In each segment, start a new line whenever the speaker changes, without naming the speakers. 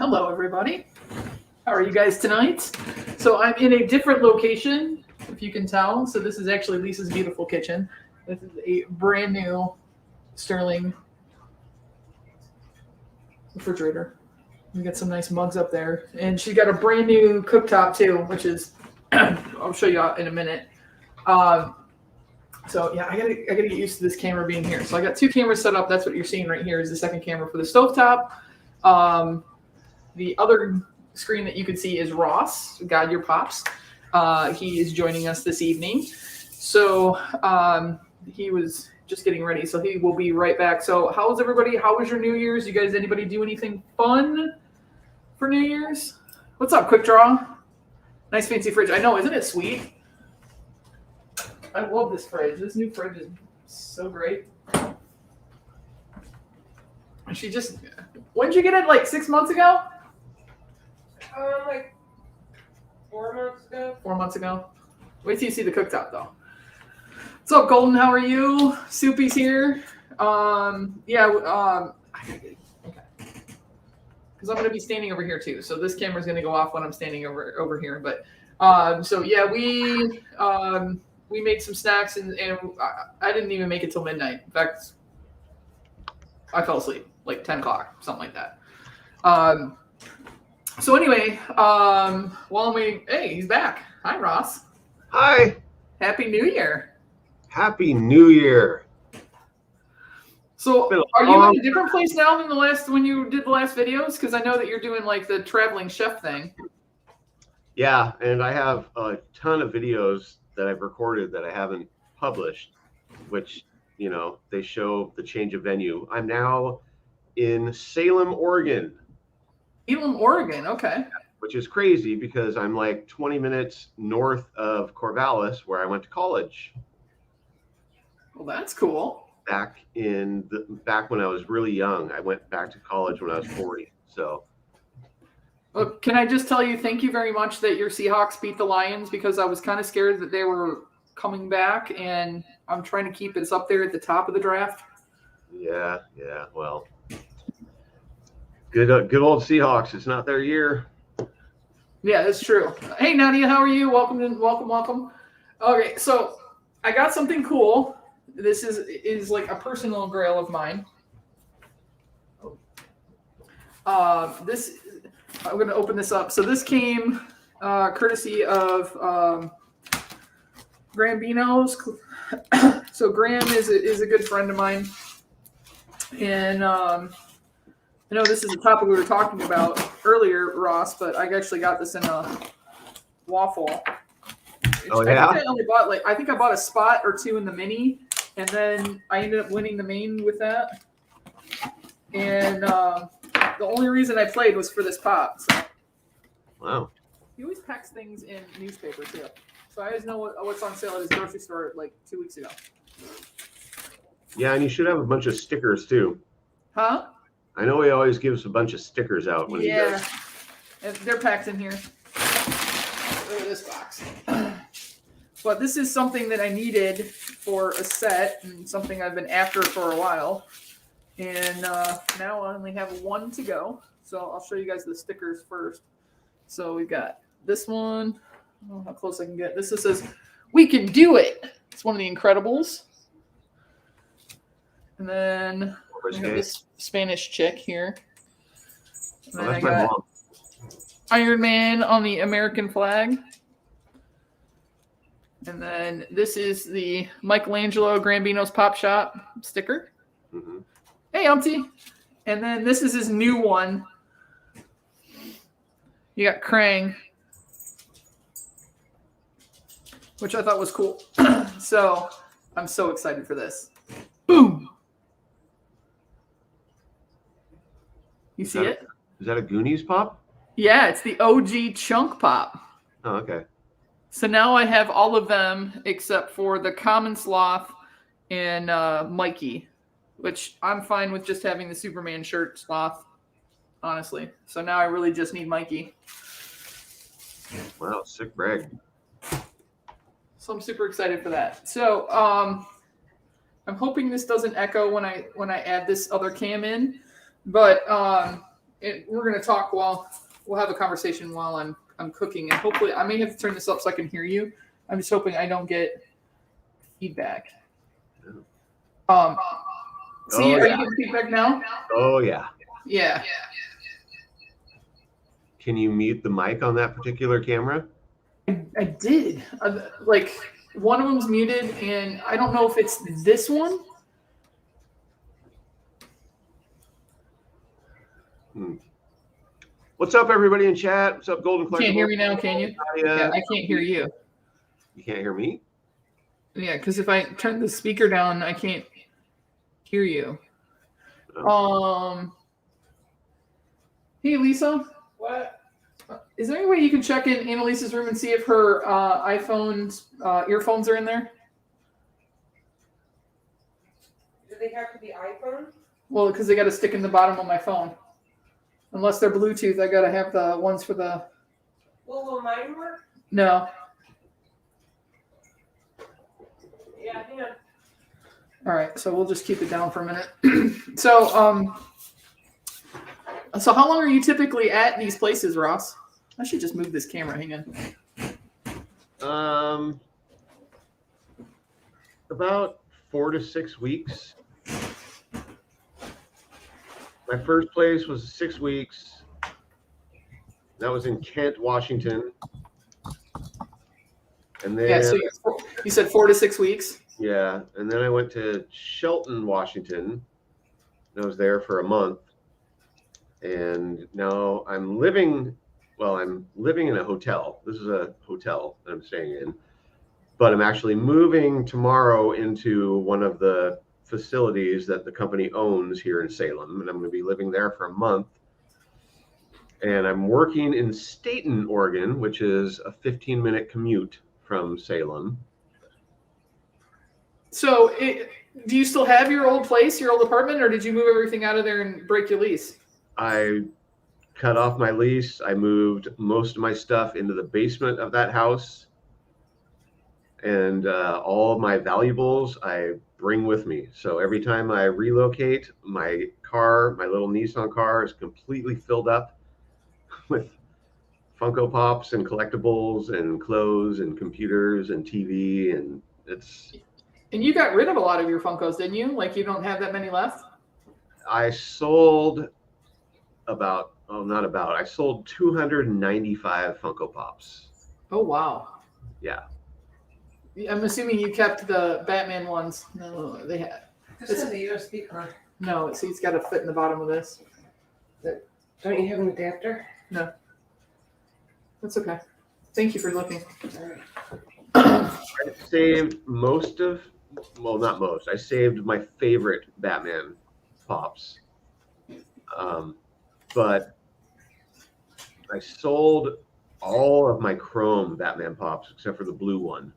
Hello, everybody. How are you guys tonight? So I'm in a different location, if you can tell. So this is actually Lisa's beautiful kitchen. This is a brand new Sterling refrigerator. We got some nice mugs up there. And she got a brand new cooktop too, which is, I'll show you in a minute. So yeah, I gotta get used to this camera being here. So I got two cameras set up. That's what you're seeing right here is the second camera for the stovetop. The other screen that you can see is Ross, God Your Pops. He is joining us this evening. So he was just getting ready, so he will be right back. So how's everybody? How was your New Year's? You guys, anybody do anything fun for New Year's? What's up, Quick Draw? Nice fancy fridge. I know, isn't it sweet? I love this fridge. This new fridge is so great. She just, when did you get it? Like 6 months ago?
Like 4 months ago.
4 months ago. Wait till you see the cooktop, though. What's up, Golden? How are you? Soupy's here. Okay. Because I'm going to be standing over here too. So this camera's going to go off when I'm standing over here. But so yeah, we made some snacks and I didn't even make it till midnight. In fact, I fell asleep like 10 o'clock, something like that. So anyway, while I'm waiting, hey, he's back. Hi, Ross.
Hi.
Happy New Year.
Happy New Year.
So are you in a different place now than when you did the last videos? Because I know that you're doing like the traveling chef thing.
Yeah, and I have a ton of videos that I've recorded that I haven't published, which, you know, they show the change of venue. I'm now in Salem, Oregon.
Salem, Oregon, okay.
Which is crazy because I'm like 20 minutes north of Corvallis, where I went to college.
Well, that's cool.
Back when I was really young. I went back to college when I was 40. So.
Well, can I just tell you, thank you very much that your Seahawks beat the Lions, because I was kind of scared that they were coming back, and I'm trying to keep it up there at the top of the draft.
Yeah. Well, good old Seahawks. It's not their year.
Yeah, that's true. Hey, Nadia, how are you? Welcome. Okay, so I got something cool. This is like a personal grail of mine. I'm going to open this up. So this came courtesy of Graham Beano's. So Graham is a good friend of mine. And I know this is a topic we were talking about earlier, Ross, but I actually got this in a waffle.
Oh, yeah?
I think I bought a spot or two in the mini, and then I ended up winning the main with that. And the only reason I played was for this pop. So.
Wow.
He always packs things in newspaper too. So I always know what's on sale at his grocery store like 2 weeks ago.
Yeah, and you should have a bunch of stickers too.
Huh?
I know he always gives a bunch of stickers out when he does.
Yeah, they're packed in here. Look at this box. But this is something that I needed for a set and something I've been after for a while. And now I only have one to go. So I'll show you guys the stickers first. So we've got this one. I don't know how close I can get. This says, "We can do it." It's one of the Incredibles. And then I have this Spanish chick here. And then I got Iron Man on the American flag. And then this is the Michelangelo Gambino's Pop Shop sticker.
Mm-hmm.
Hey, Umpty. And then this is his new one. You got Krang, which I thought was cool. So I'm so excited for this. Boom. You see it?
Is that a Goonies pop?
Yeah, it's the OG chunk pop.
Oh, okay.
So now I have all of them except for the Common Sloth and Mikey, which I'm fine with just having the Superman shirt sloth, honestly. So now I really just need Mikey.
Wow, sick brag.
So I'm super excited for that. So I'm hoping this doesn't echo when I add this other cam in, but we're gonna talk while we'll have a conversation while I'm cooking, and hopefully I may have to turn this up so I can hear you. I'm just hoping I don't get feedback. See,
Oh,
are you
yeah.
getting feedback now?
Oh yeah.
Yeah.
Can you mute the mic on that particular camera?
I did. Like one of them's muted, and I don't know if it's this one.
What's up, everybody in chat? What's up, Golden Collectibles?
Can't hear me now, can you? Yeah, I can't hear you.
You can't hear me?
Yeah, because if I turn the speaker down, I can't hear you. Hey, Lisa.
What?
Is there any way you can check in Annalise's room and see if her iPhone's earphones are in there?
Do they have to be iPhone?
Well, because they got to stick in the bottom of my phone. Unless they're Bluetooth, I got to have the ones for the...
Well, will mine work?
No.
Yeah, hang on.
All right, so we'll just keep it down for a minute. So how long are you typically at these places, Ross? I should just move this camera. Hang on.
About 4 to 6 weeks. My first place was 6 weeks. That was in Kent, Washington. And then,
Yeah, so you said 4 to 6 weeks?
Yeah, and then I went to Shelton, Washington. I was there for a month. And now I'm living in a hotel. This is a hotel that I'm staying in. But I'm actually moving tomorrow into one of the facilities that the company owns here in Salem. And I'm going to be living there for a month. And I'm working in Staten, Oregon, which is a 15-minute commute from Salem.
So do you still have your old place, your old apartment, or did you move everything out of there and break your lease?
I cut off my lease. I moved most of my stuff into the basement of that house. And all of my valuables I bring with me. So every time I relocate, my little Nissan car is completely filled up with Funko Pops and collectibles and clothes and computers and TV. And
you got rid of a lot of your Funkos, didn't you? Like you don't have that many left?
I sold I sold 295 Funko Pops.
Oh, wow.
Yeah.
I'm assuming you kept the Batman ones. No, they had.
This is a USB card.
No, see, it's got to fit in the bottom of this.
Don't you have an adapter?
No. That's okay. Thank you for looking.
I saved not most. I saved my favorite Batman Pops. But I sold all of my chrome Batman Pops except for the blue one.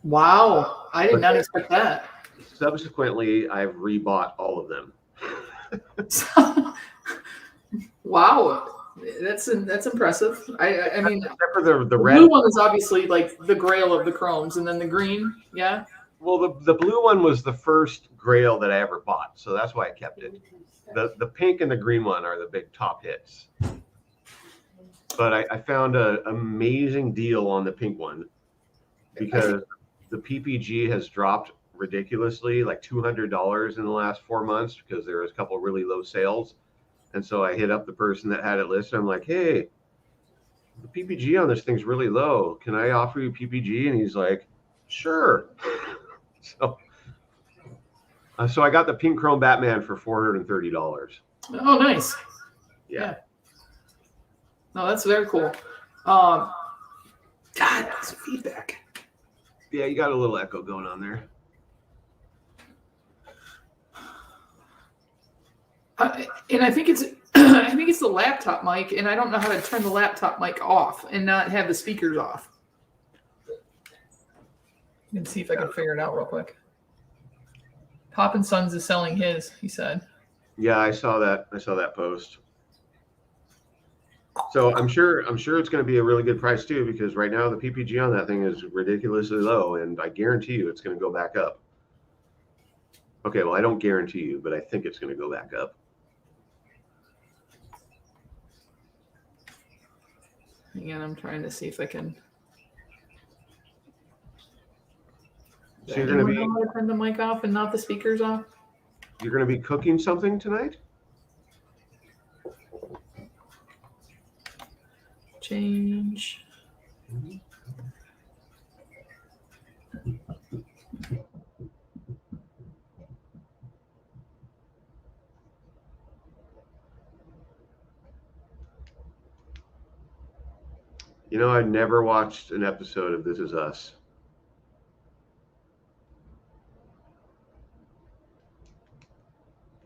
Wow. I did not expect that.
Subsequently, I've rebought all of them.
Wow. That's impressive. I mean,
except for the
the
red
blue one is obviously like the grail of the chromes, and then the green, yeah.
Well, the blue one was the first grail that I ever bought, so that's why I kept it. The pink and the green one are the big top hits. But I found an amazing deal on the pink one because the PPG has dropped ridiculously, like $200 in the last 4 months because there was a couple really low sales. And so I hit up the person that had it listed. I'm like, hey, the PPG on this thing's really low. Can I offer you PPG? And he's like, sure. So I got the pink chrome Batman for $430.
Oh, nice.
Yeah.
No, that's very cool. God, that's feedback.
Yeah, you got a little echo going on there.
And I think it's the laptop mic, and I don't know how to turn the laptop mic off and not have the speakers off. Let me see if I can figure it out real quick. Pop and Sons is selling his, he said.
Yeah, I saw that. I saw that post. So I'm sure it's going to be a really good price too, because right now the PPG on that thing is ridiculously low, and I guarantee you it's going to go back up. Okay, well, I don't guarantee you, but I think it's going to go back up.
Again, I'm trying to see if I can.
So you're gonna be
turn the mic off and not the speakers off.
You're gonna be cooking something tonight?
Change.
You know, I never watched an episode of This Is Us.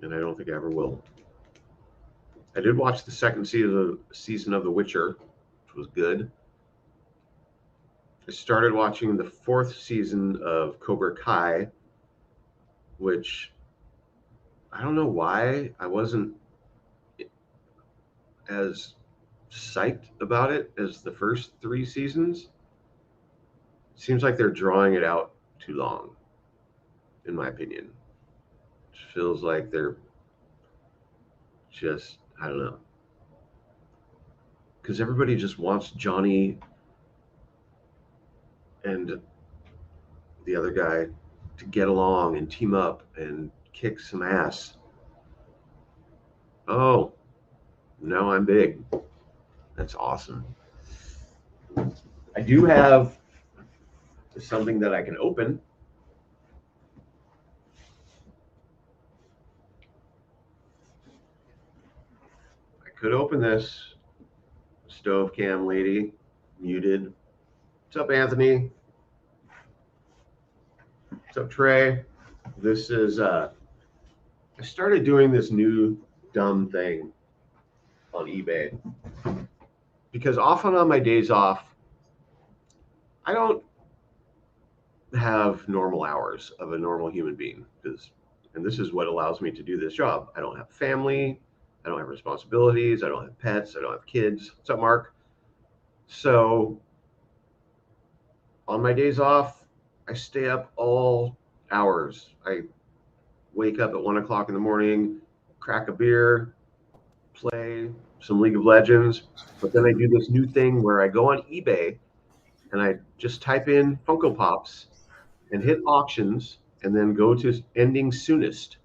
And I don't think I ever will. I did watch the second season of The Witcher, which was good. I started watching the fourth season of Cobra Kai, which I don't know why I wasn't as psyched about it as the first three seasons. Seems like they're drawing it out too long, in my opinion. It feels like they're just, I don't know. Because everybody just wants Johnny and the other guy to get along and team up and kick some ass. Oh, now I'm big. That's awesome. I do have something that I can open. I could open this. Stove cam lady, muted. What's up, Anthony? What's up, Trey? This is, I started doing this new dumb thing on eBay because often on my days off, I don't have normal hours of a normal human being and this is what allows me to do this job. I don't have family. I don't have responsibilities. I don't have pets. I don't have kids. What's up, Mark? So on my days off, I stay up all hours. I wake up at 1 o'clock in the morning, crack a beer, play some League of Legends. But then I do this new thing where I go on eBay and I just type in Funko Pops and hit auctions and then go to ending soonest.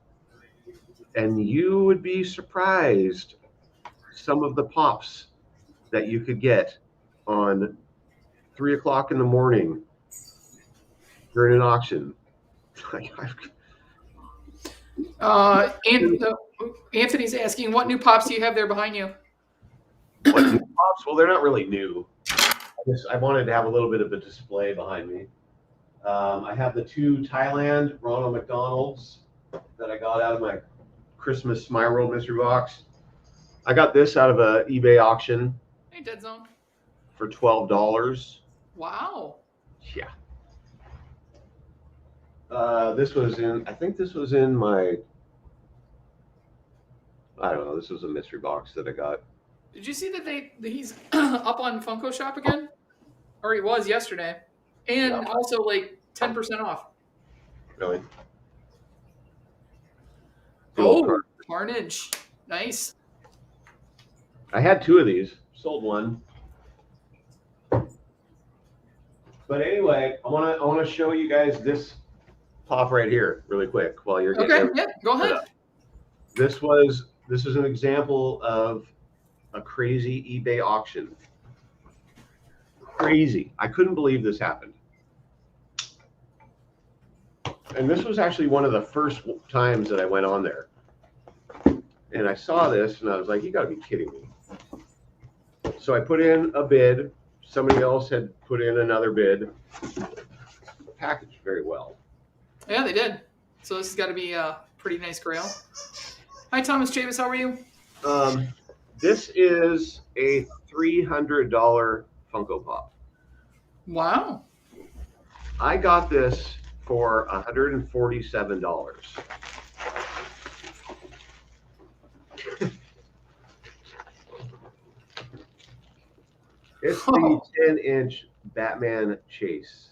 And you would be surprised some of the pops that you could get on 3 o'clock in the morning during an auction.
Anthony's asking, what new pops do you have there behind you?
What new pops? Well, they're not really new. I wanted to have a little bit of a display behind me. I have the two Thailand Ronald McDonald's that I got out of my Christmas My World mystery box. I got this out of an eBay auction.
Hey, Dead Zone.
For $12.
Wow.
Yeah. I think this was in my, I don't know, this was a mystery box that I got.
Did you see that he's up on Funko Shop again? Or he was yesterday. And also like 10% off.
Really?
Oh, Carnage. Nice.
I had two of these. Sold one. But anyway, I want to show you guys this pop right here really quick while you're getting
yeah, go ahead.
This is an example of a crazy eBay auction. Crazy. I couldn't believe this happened. And this was actually one of the first times that I went on there. And I saw this and I was like, you gotta be kidding me. So I put in a bid. Somebody else had put in another bid. Packaged very well. Yeah,
they did. So this has got to be a pretty nice grail. Hi, Thomas Javis. How are you?
This is a $300 Funko Pop.
Wow.
I got this for $147. It's the 10-inch Batman Chase.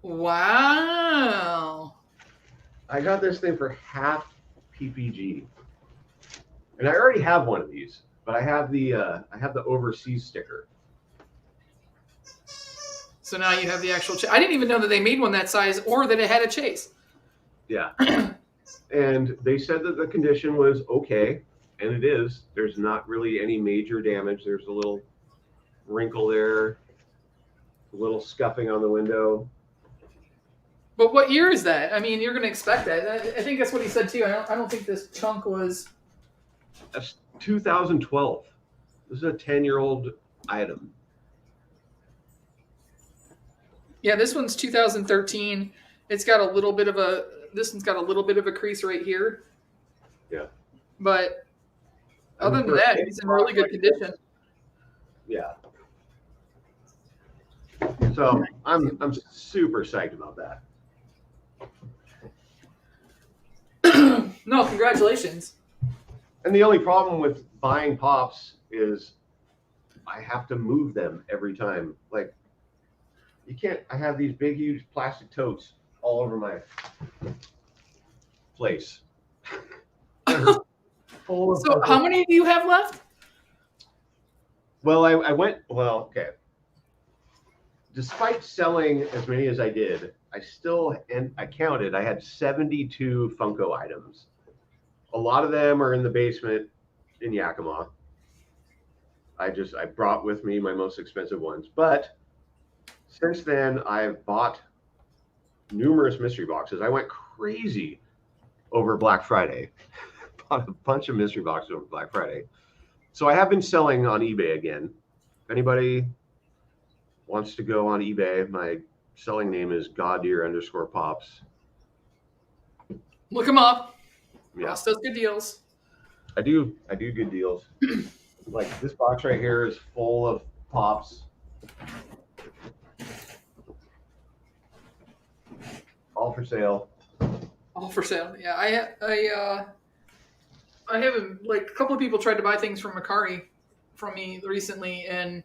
Wow.
I got this thing for half PPG. And I already have one of these, but I have the overseas sticker.
So now you have the actual. I didn't even know that they made one that size or that it had a chase.
Yeah. And they said that the condition was okay, and it is. There's not really any major damage. There's a little wrinkle there, a little scuffing on the window.
But what year is that? I mean, you're going to expect that. I think that's what he said too. I don't think this chunk was.
That's 2012. This is a 10-year-old item.
Yeah, this one's 2013. It's got a little bit of a. This one's got a little bit of a crease right here.
Yeah.
But other than that, it's in really good condition.
Yeah. So I'm super psyched about that.
No, congratulations.
And the only problem with buying pops is I have to move them every time. Like, you can't. I have these big, huge plastic totes all over my place.
So how many do you have left?
Well, I went. Well, okay. Despite selling as many as I did, I still, and I counted, I had 72 Funko items. A lot of them are in the basement in Yakima. I brought with me my most expensive ones. But since then, I've bought numerous mystery boxes. I went crazy over Black Friday. Bought a bunch of mystery boxes over Black Friday. So I have been selling on eBay again. If anybody wants to go on eBay, my selling name is Goddeer_Pops.
Look them up.
Yeah.
Ross does good deals.
I do good deals. Like this box right here is full of pops. All for sale.
All for sale. Yeah, I haven't, like, a couple of people tried to buy things from Macari from me recently, and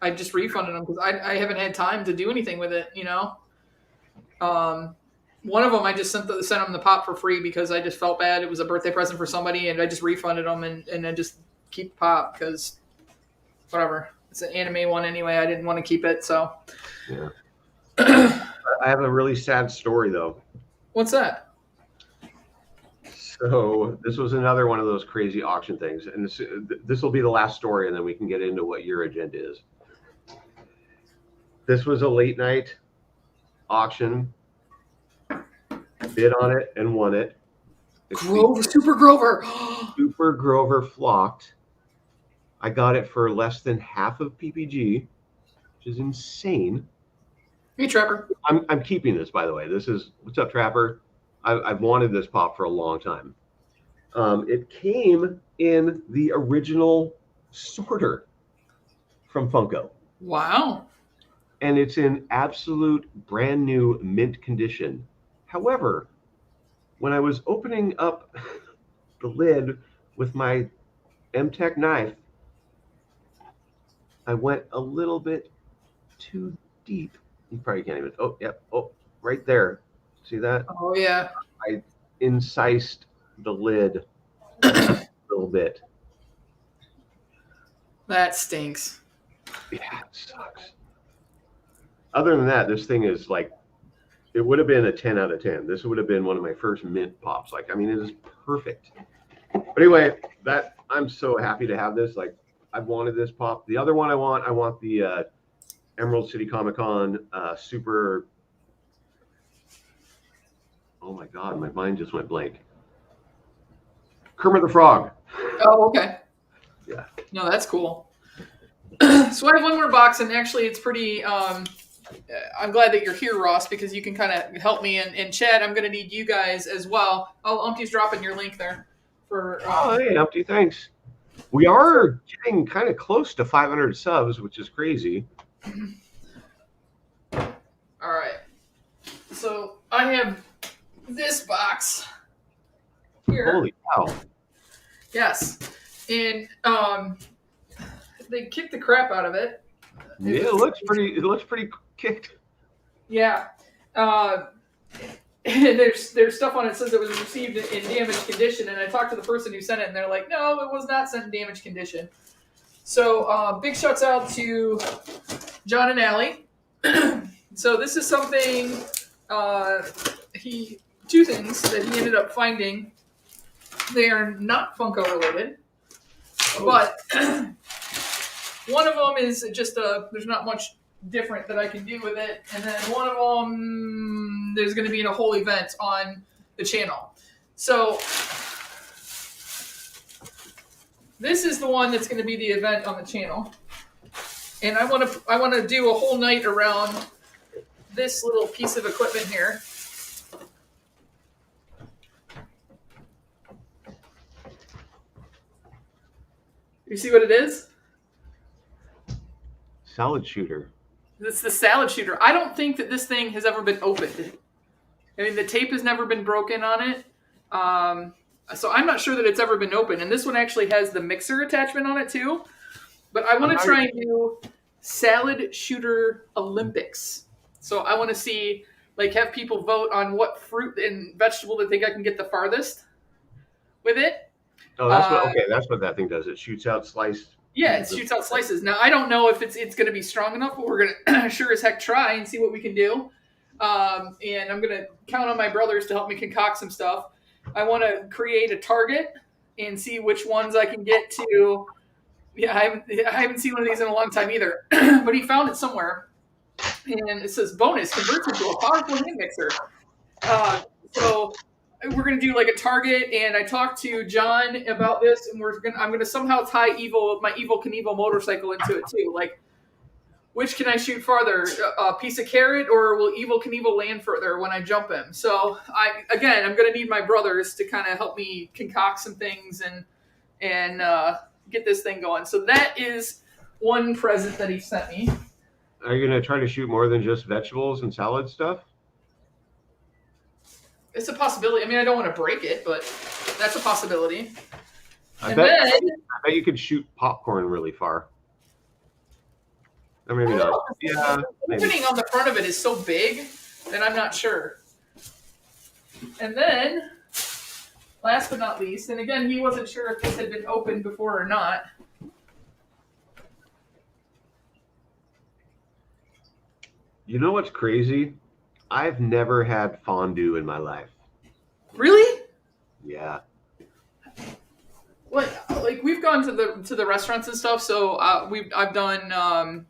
I just refunded them because I haven't had time to do anything with it, you know. One of them I just sent them the pop for free because I just felt bad. It was a birthday present for somebody, and I just refunded them and I just keep the pop because whatever. It's an anime one anyway. I didn't want to keep it, so.
Yeah. I have a really sad story though.
What's that?
So this was another one of those crazy auction things, and this will be the last story, and then we can get into what your agenda is. This was a late night auction. Bid on it and won it.
Grover, Super Grover.
Super Grover flocked. I got it for less than half of PPG, which is insane.
Hey, Trapper.
I'm keeping this, by the way. This is, what's up, Trapper? I've wanted this pop for a long time. It came in the original sorter from Funko.
Wow.
And it's in absolute brand new mint condition. However, when I was opening up the lid with my M-Tech knife, I went a little bit too deep. You probably can't even. Oh, yep. Oh, right there. See that?
Oh, yeah.
I incised the lid a little bit.
That stinks.
Yeah, it sucks. Other than that, this thing is like, it would have been a 10 out of 10. This would have been one of my first mint pops. Like, I mean, it is perfect. But anyway, I'm so happy to have this. Like, I've wanted this pop. The other one I want the Emerald City Comic Con super. Oh my God, my mind just went blank. Kermit the Frog.
Oh, okay.
Yeah.
No, that's cool. So I have one more box, and actually it's pretty, I'm glad that you're here, Ross, because you can kind of help me. And Chad, I'm going to need you guys as well. Oh, Umpty's dropping your link there.
Oh, hey, Umpty, thanks. We are getting kind of close to 500 subs, which is crazy.
All right. So I have this box here.
Holy cow.
Yes. And they kicked the crap out of it.
Yeah, it looks pretty kicked.
Yeah. There's stuff on it that says it was received in damaged condition, and I talked to the person who sent it, and they're like, no, it was not sent in damaged condition. So big shouts out to John and Allie. So this is something two things that he ended up finding. They are not Funko related, but one of them is just there's not much different that I can do with it, and then one of them there's going to be a whole event on the channel. So this is the one that's going to be the event on the channel, and I want to do a whole night around this little piece of equipment here. You see what it is?
Salad shooter.
It's the salad shooter. I don't think that this thing has ever been opened. I mean, the tape has never been broken on it. So I'm not sure that it's ever been opened. And this one actually has the mixer attachment on it too. But I want to try and do salad shooter Olympics. So I want to see, like, have people vote on what fruit and vegetable they think I can get the farthest with it.
Oh, that's what that thing does. It shoots out sliced.
Yeah, it shoots out slices. Now, I don't know if it's going to be strong enough, but we're going to sure as heck try and see what we can do. And I'm going to count on my brothers to help me concoct some stuff. I want to create a target and see which ones I can get to. Yeah, I haven't seen one of these in a long time either. But he found it somewhere. And it says, bonus, converts into a powerful hand mixer. So we're going to do like a target, and I talked to John about this, and I'm going to somehow tie my Evel Knievel motorcycle into it too. Like, which can I shoot farther, a piece of carrot, or will Evel Knievel land further when I jump him? So I'm going to need my brothers to kind of help me concoct some things and get this thing going. So that is one present that he sent me.
Are you going to try to shoot more than just vegetables and salad stuff?
It's a possibility. I mean, I don't want to break it, but that's a possibility.
I bet you could shoot popcorn really far. Or maybe not. Yeah.
The opening on the front of it is so big that I'm not sure. And then, last but not least, and again, he wasn't sure if this had been opened before or not.
You know what's crazy? I've never had fondue in my life.
Really?
Yeah.
Like we've gone to the restaurants and stuff, so I've done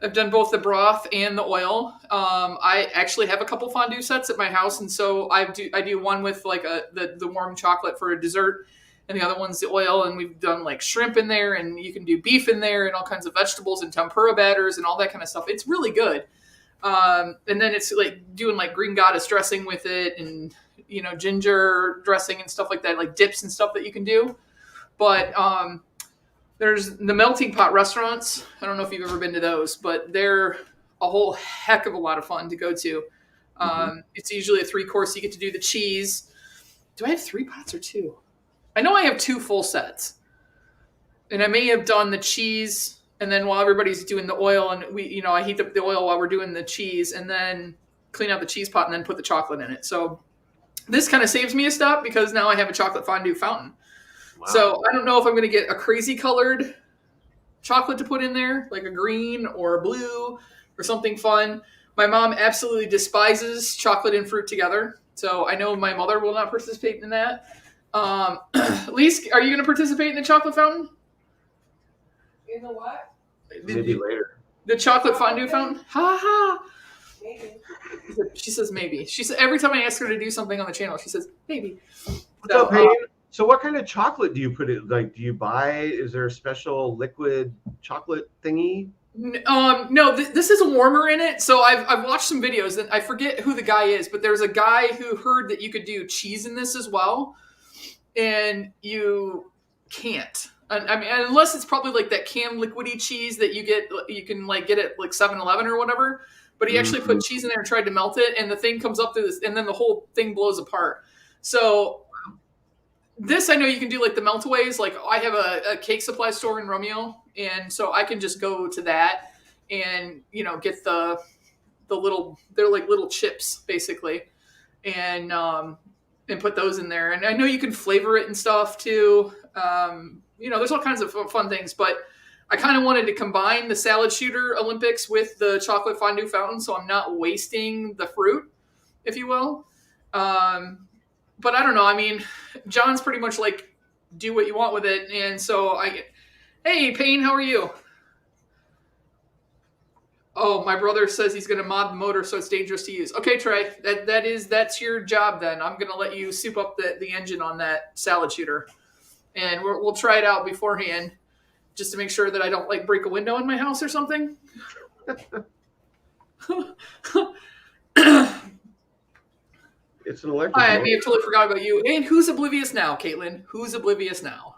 both the broth and the oil. I actually have a couple fondue sets at my house, and so I do one with like the warm chocolate for a dessert, and the other one's the oil. And we've done like shrimp in there, and you can do beef in there, and all kinds of vegetables and tempura batters and all that kind of stuff. It's really good. And then it's like doing like green goddess dressing with it, and ginger dressing and stuff like that, like dips and stuff that you can do. But there's the melting pot restaurants. I don't know if you've ever been to those, but they're a whole heck of a lot of fun to go to. It's usually a 3-course. You get to do the cheese. Do I have 3 pots or 2? I know I have 2 full sets, and I may have done the cheese. And then while everybody's doing the oil, and I heat up the oil while we're doing the cheese, and then clean out the cheese pot and then put the chocolate in it. So this kind of saves me a step because now I have a chocolate fondue fountain. Wow. So I don't know if I'm going to get a crazy colored chocolate to put in there, like a green or a blue or something fun. My mom absolutely despises chocolate and fruit together. So I know my mother will not participate in that. Lise, are you going to participate in the chocolate fountain?
In the what?
Maybe later.
The chocolate fondue fountain? Ha ha.
Maybe.
She says maybe. She says every time I ask her to do something on the channel, she says maybe.
So what kind of chocolate do you put it? Like, do you buy? Is there a special liquid chocolate thingy?
No. This is a warmer in it. So I've watched some videos, and I forget who the guy is, but there's a guy who heard that you could do cheese in this as well, and you can't. I mean, unless it's probably like that canned liquidy cheese that you can like get at like 7-Eleven or whatever. But he actually put cheese in there and tried to melt it, and the thing comes up through this, and then the whole thing blows apart. So this, I know you can do like the meltaways. Like I have a cake supply store in Romeo, and so I can just go to that and get the little, they're like little chips basically, and put those in there. And I know you can flavor it and stuff too. There's all kinds of fun things, but I kind of wanted to combine the salad shooter Olympics with the chocolate fondue fountain, so I'm not wasting the fruit, if you will. But I don't know. I mean, John's pretty much like, do what you want with it. And so hey, Payne, how are you? Oh, my brother says he's going to mod the motor so it's dangerous to use. Okay, Trey, that's your job then. I'm going to let you soup up the engine on that salad shooter. And we'll try it out beforehand just to make sure that I don't like break a window in my house or something.
It's an electric
I
motor.
may have totally forgot about you. And who's oblivious now, Caitlin? Who's oblivious now?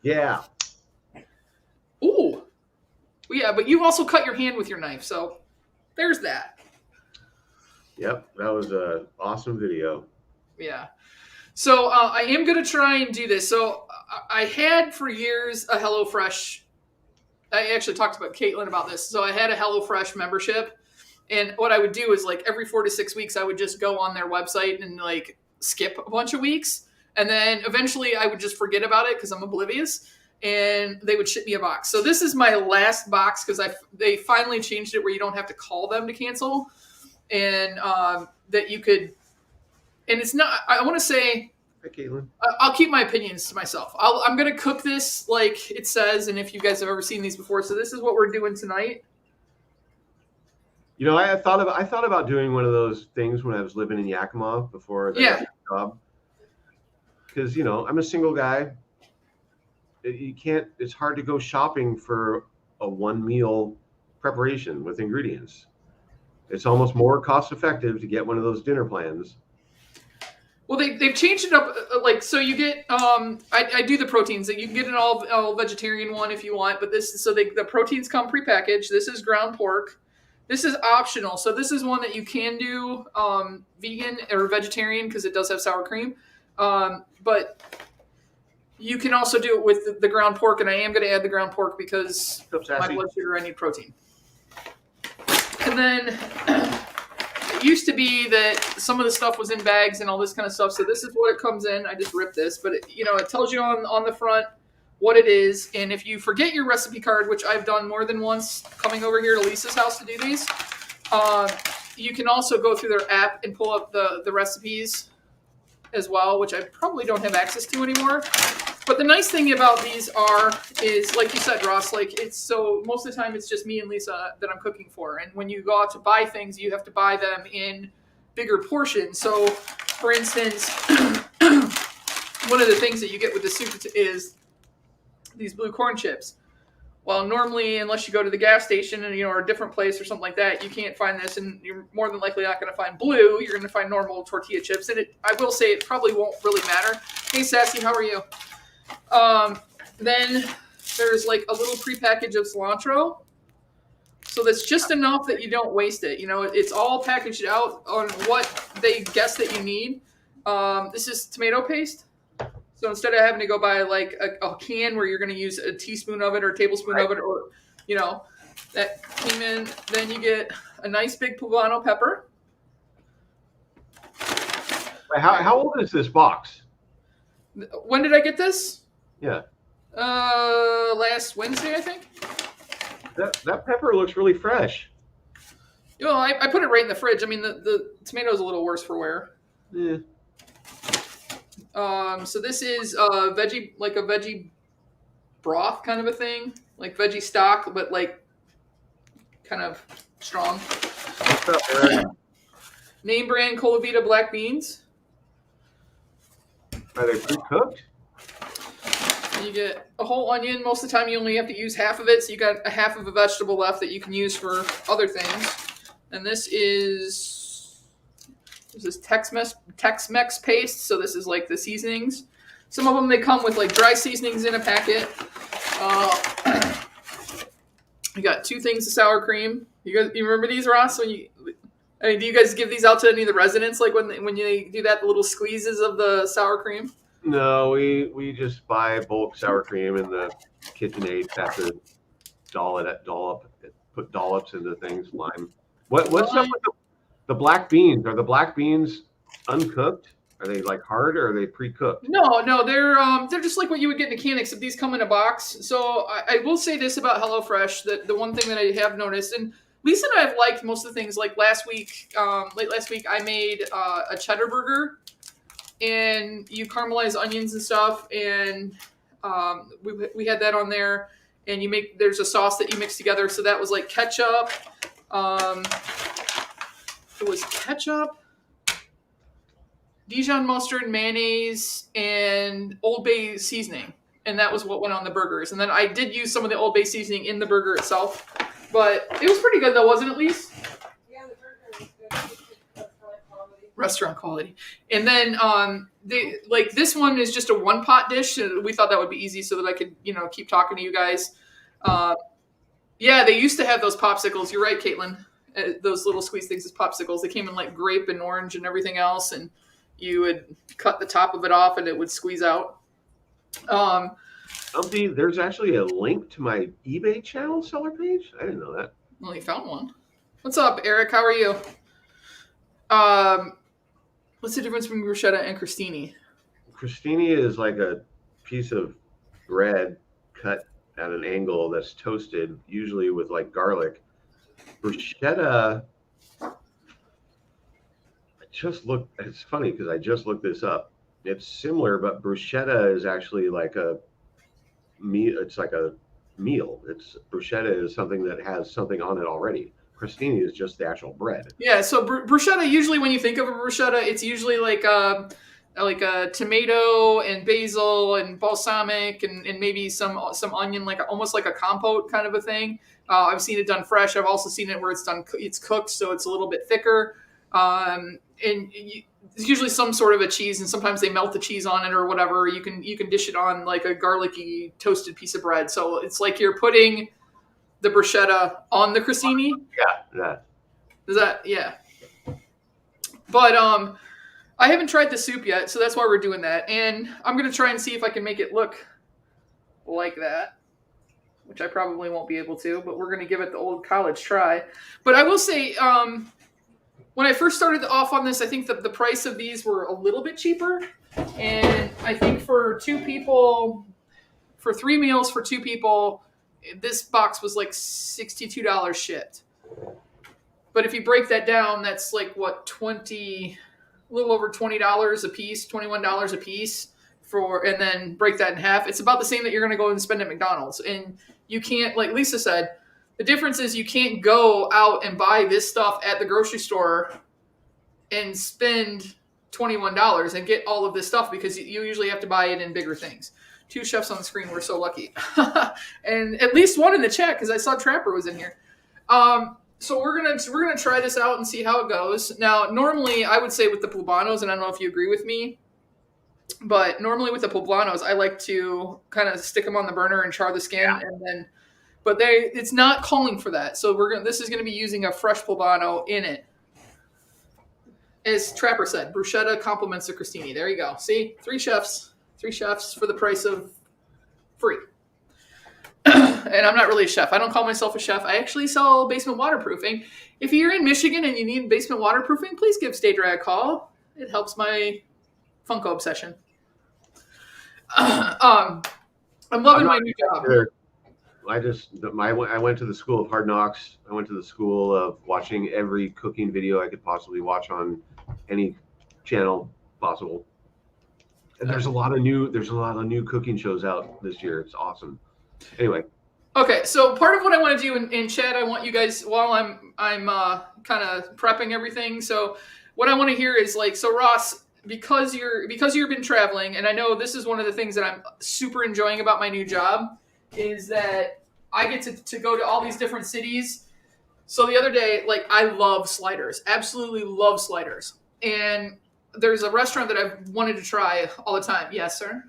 Yeah.
Ooh. Well, yeah, but you also cut your hand with your knife, so there's that.
Yep, that was an awesome video.
Yeah. So I am going to try and do this. So I had for years a HelloFresh. I actually talked about Caitlin about this. So I had a HelloFresh membership. And what I would do is like every 4 to 6 weeks, I would just go on their website and like skip a bunch of weeks. And then eventually I would just forget about it because I'm oblivious. And they would ship me a box. So this is my last box because they finally changed it where you don't have to call them to cancel. And that you could, and it's not, I want to say,
Hi, Caitlin.
I'll keep my opinions to myself. I'm going to cook this like it says. And if you guys have ever seen these before, so this is what we're doing tonight.
You know, I thought about doing one of those things when I was living in Yakima before I got the job. Because, you know, I'm a single guy. It's hard to go shopping for a one meal preparation with ingredients. It's almost more cost effective to get one of those dinner plans.
Well, they've changed it up. Like, so you get, I do the proteins. You can get an all vegetarian one if you want, but the proteins come prepackaged. This is ground pork. This is optional. So this is one that you can do vegan or vegetarian because it does have sour cream. But you can also do it with the ground pork, and I am going to add the ground pork because my blood sugar, I need protein. And then it used to be that some of the stuff was in bags and all this kind of stuff. So this is what it comes in. I just ripped this, but it tells you on the front what it is. And if you forget your recipe card, which I've done more than once coming over here to Lisa's house to do these, you can also go through their app and pull up the recipes as well, which I probably don't have access to anymore. But the nice thing about these is like you said, Ross, like most of the time it's just me and Lisa that I'm cooking for. And when you go out to buy things, you have to buy them in bigger portions. So for instance, one of the things that you get with the soup is these blue corn chips. Well, normally, unless you go to the gas station and or a different place or something like that, you can't find this, and you're more than likely not going to find blue. You're going to find normal tortilla chips, and I will say it probably won't really matter. Hey, Sassy, how are you? Then there's like a little prepackage of cilantro, so that's just enough that you don't waste it. It's all packaged out on what they guess that you need. This is tomato paste. So instead of having to go buy like a can where you're going to use a teaspoon of it or a tablespoon of it, or, that came in, then you get a nice big poblano pepper.
How old is this box?
When did I get this?
Yeah.
Last Wednesday, I think.
That pepper looks really fresh.
I put it right in the fridge. I mean, the tomato's a little worse for wear.
Yeah.
So this is a veggie broth kind of a thing, like veggie stock, but like kind of strong.
What's up, Eric?
Name brand Colavita black beans.
Are they pre-cooked?
You get a whole onion. Most of the time you only have to use half of it, so you got a half of a vegetable left that you can use for other things. And this is Tex-Mex paste, so this is like the seasonings. Some of them, they come with like dry seasonings in a packet. You got 2 things of sour cream. You remember these, Ross? Do you guys give these out to any of the residents, like when you do that, the little squeezes of the sour cream?
No, we just buy bulk sour cream, and the KitchenAid have to put dollops into things, lime. What's up with the black beans? Are the black beans uncooked? Are they like hard or are they pre-cooked?
No, they're just like what you would get in a can, except these come in a box. So I will say this about HelloFresh, that the one thing that I have noticed, and Lisa and I have liked most of the things. Like last week, late last week, I made a cheddar burger, and you caramelize onions and stuff, and we had that on there. And there's a sauce that you mix together. So that was like ketchup. It was ketchup, Dijon mustard, mayonnaise, and Old Bay seasoning. And that was what went on the burgers. And then I did use some of the Old Bay seasoning in the burger itself. But it was pretty good, though, wasn't it, Lise?
Yeah, the burger was good. Restaurant quality.
Restaurant quality. And then this one is just a one-pot dish. We thought that would be easy so that I could, keep talking to you guys. Yeah, they used to have those popsicles. You're right, Caitlin. Those little squeeze things as popsicles. They came in like grape and orange and everything else, and you would cut the top of it off and it would squeeze out.
There's actually a link to my eBay channel seller page. I didn't know that.
Well, you found one. What's up, Eric? How are you? What's the difference between bruschetta and crostini?
Crostini is like a piece of bread cut at an angle that's toasted, usually with like garlic. Bruschetta, it's funny because I just looked this up. It's similar, but bruschetta is actually like a meat. It's like a meal. Bruschetta is something that has something on it already. Crostini is just the actual bread.
Yeah, so bruschetta, usually when you think of a bruschetta, it's usually like a tomato and basil and balsamic and maybe some onion, like almost like a compote kind of a thing. I've seen it done fresh. I've also seen it where it's cooked, so it's a little bit thicker. It's usually some sort of a cheese, and sometimes they melt the cheese on it or whatever. You can dish it on like a garlicky toasted piece of bread. So it's like you're putting the bruschetta on the crostini.
Yeah.
Yeah. But I haven't tried the soup yet, so that's why we're doing that. And I'm going to try and see if I can make it look like that, which I probably won't be able to, but we're going to give it the old college try. But I will say, when I first started off on this, I think that the price of these were a little bit cheaper. And I think for 2 people, for 3 meals for 2 people, this box was like $62 shipped. But if you break that down, that's like what, a little over $20 a piece, $21 a piece and then break that in half. It's about the same that you're going to go and spend at McDonald's. And you can't, like Lisa said, the difference is you can't go out and buy this stuff at the grocery store and spend $21 and get all of this stuff, because you usually have to buy it in bigger things. 2 chefs on the screen. We're so lucky. And at least one in the chat, because I saw Trapper was in here. So we're gonna try this out and see how it goes. Now, normally I would say with the poblanos, and I don't know if you agree with me, but normally with the poblanos, I like to kind of stick them on the burner and char the skin, and then. But it's not calling for that, so this is gonna be using a fresh poblano in it. As Trapper said, bruschetta complements the crostini. There you go. See, 3 chefs for the price of free. And I'm not really a chef. I don't call myself a chef. I actually sell basement waterproofing. If you're in Michigan and you need basement waterproofing, please give Stay Dry a call. It helps my Funko obsession. I'm loving my new job.
Sure. I went to the school of hard knocks. I went to the school of watching every cooking video I could possibly watch on any channel possible. And there's a lot of new cooking shows out this year. It's awesome. Anyway.
Okay, so part of what I want to do in chat, I want you guys, while I'm kind of prepping everything. So what I want to hear is like, so Ross, because you've been traveling, and I know this is one of the things that I'm super enjoying about my new job, is that I get to go to all these different cities. So the other day, like, I love sliders, absolutely love sliders. And there's a restaurant that I've wanted to try all the time. Yes, sir?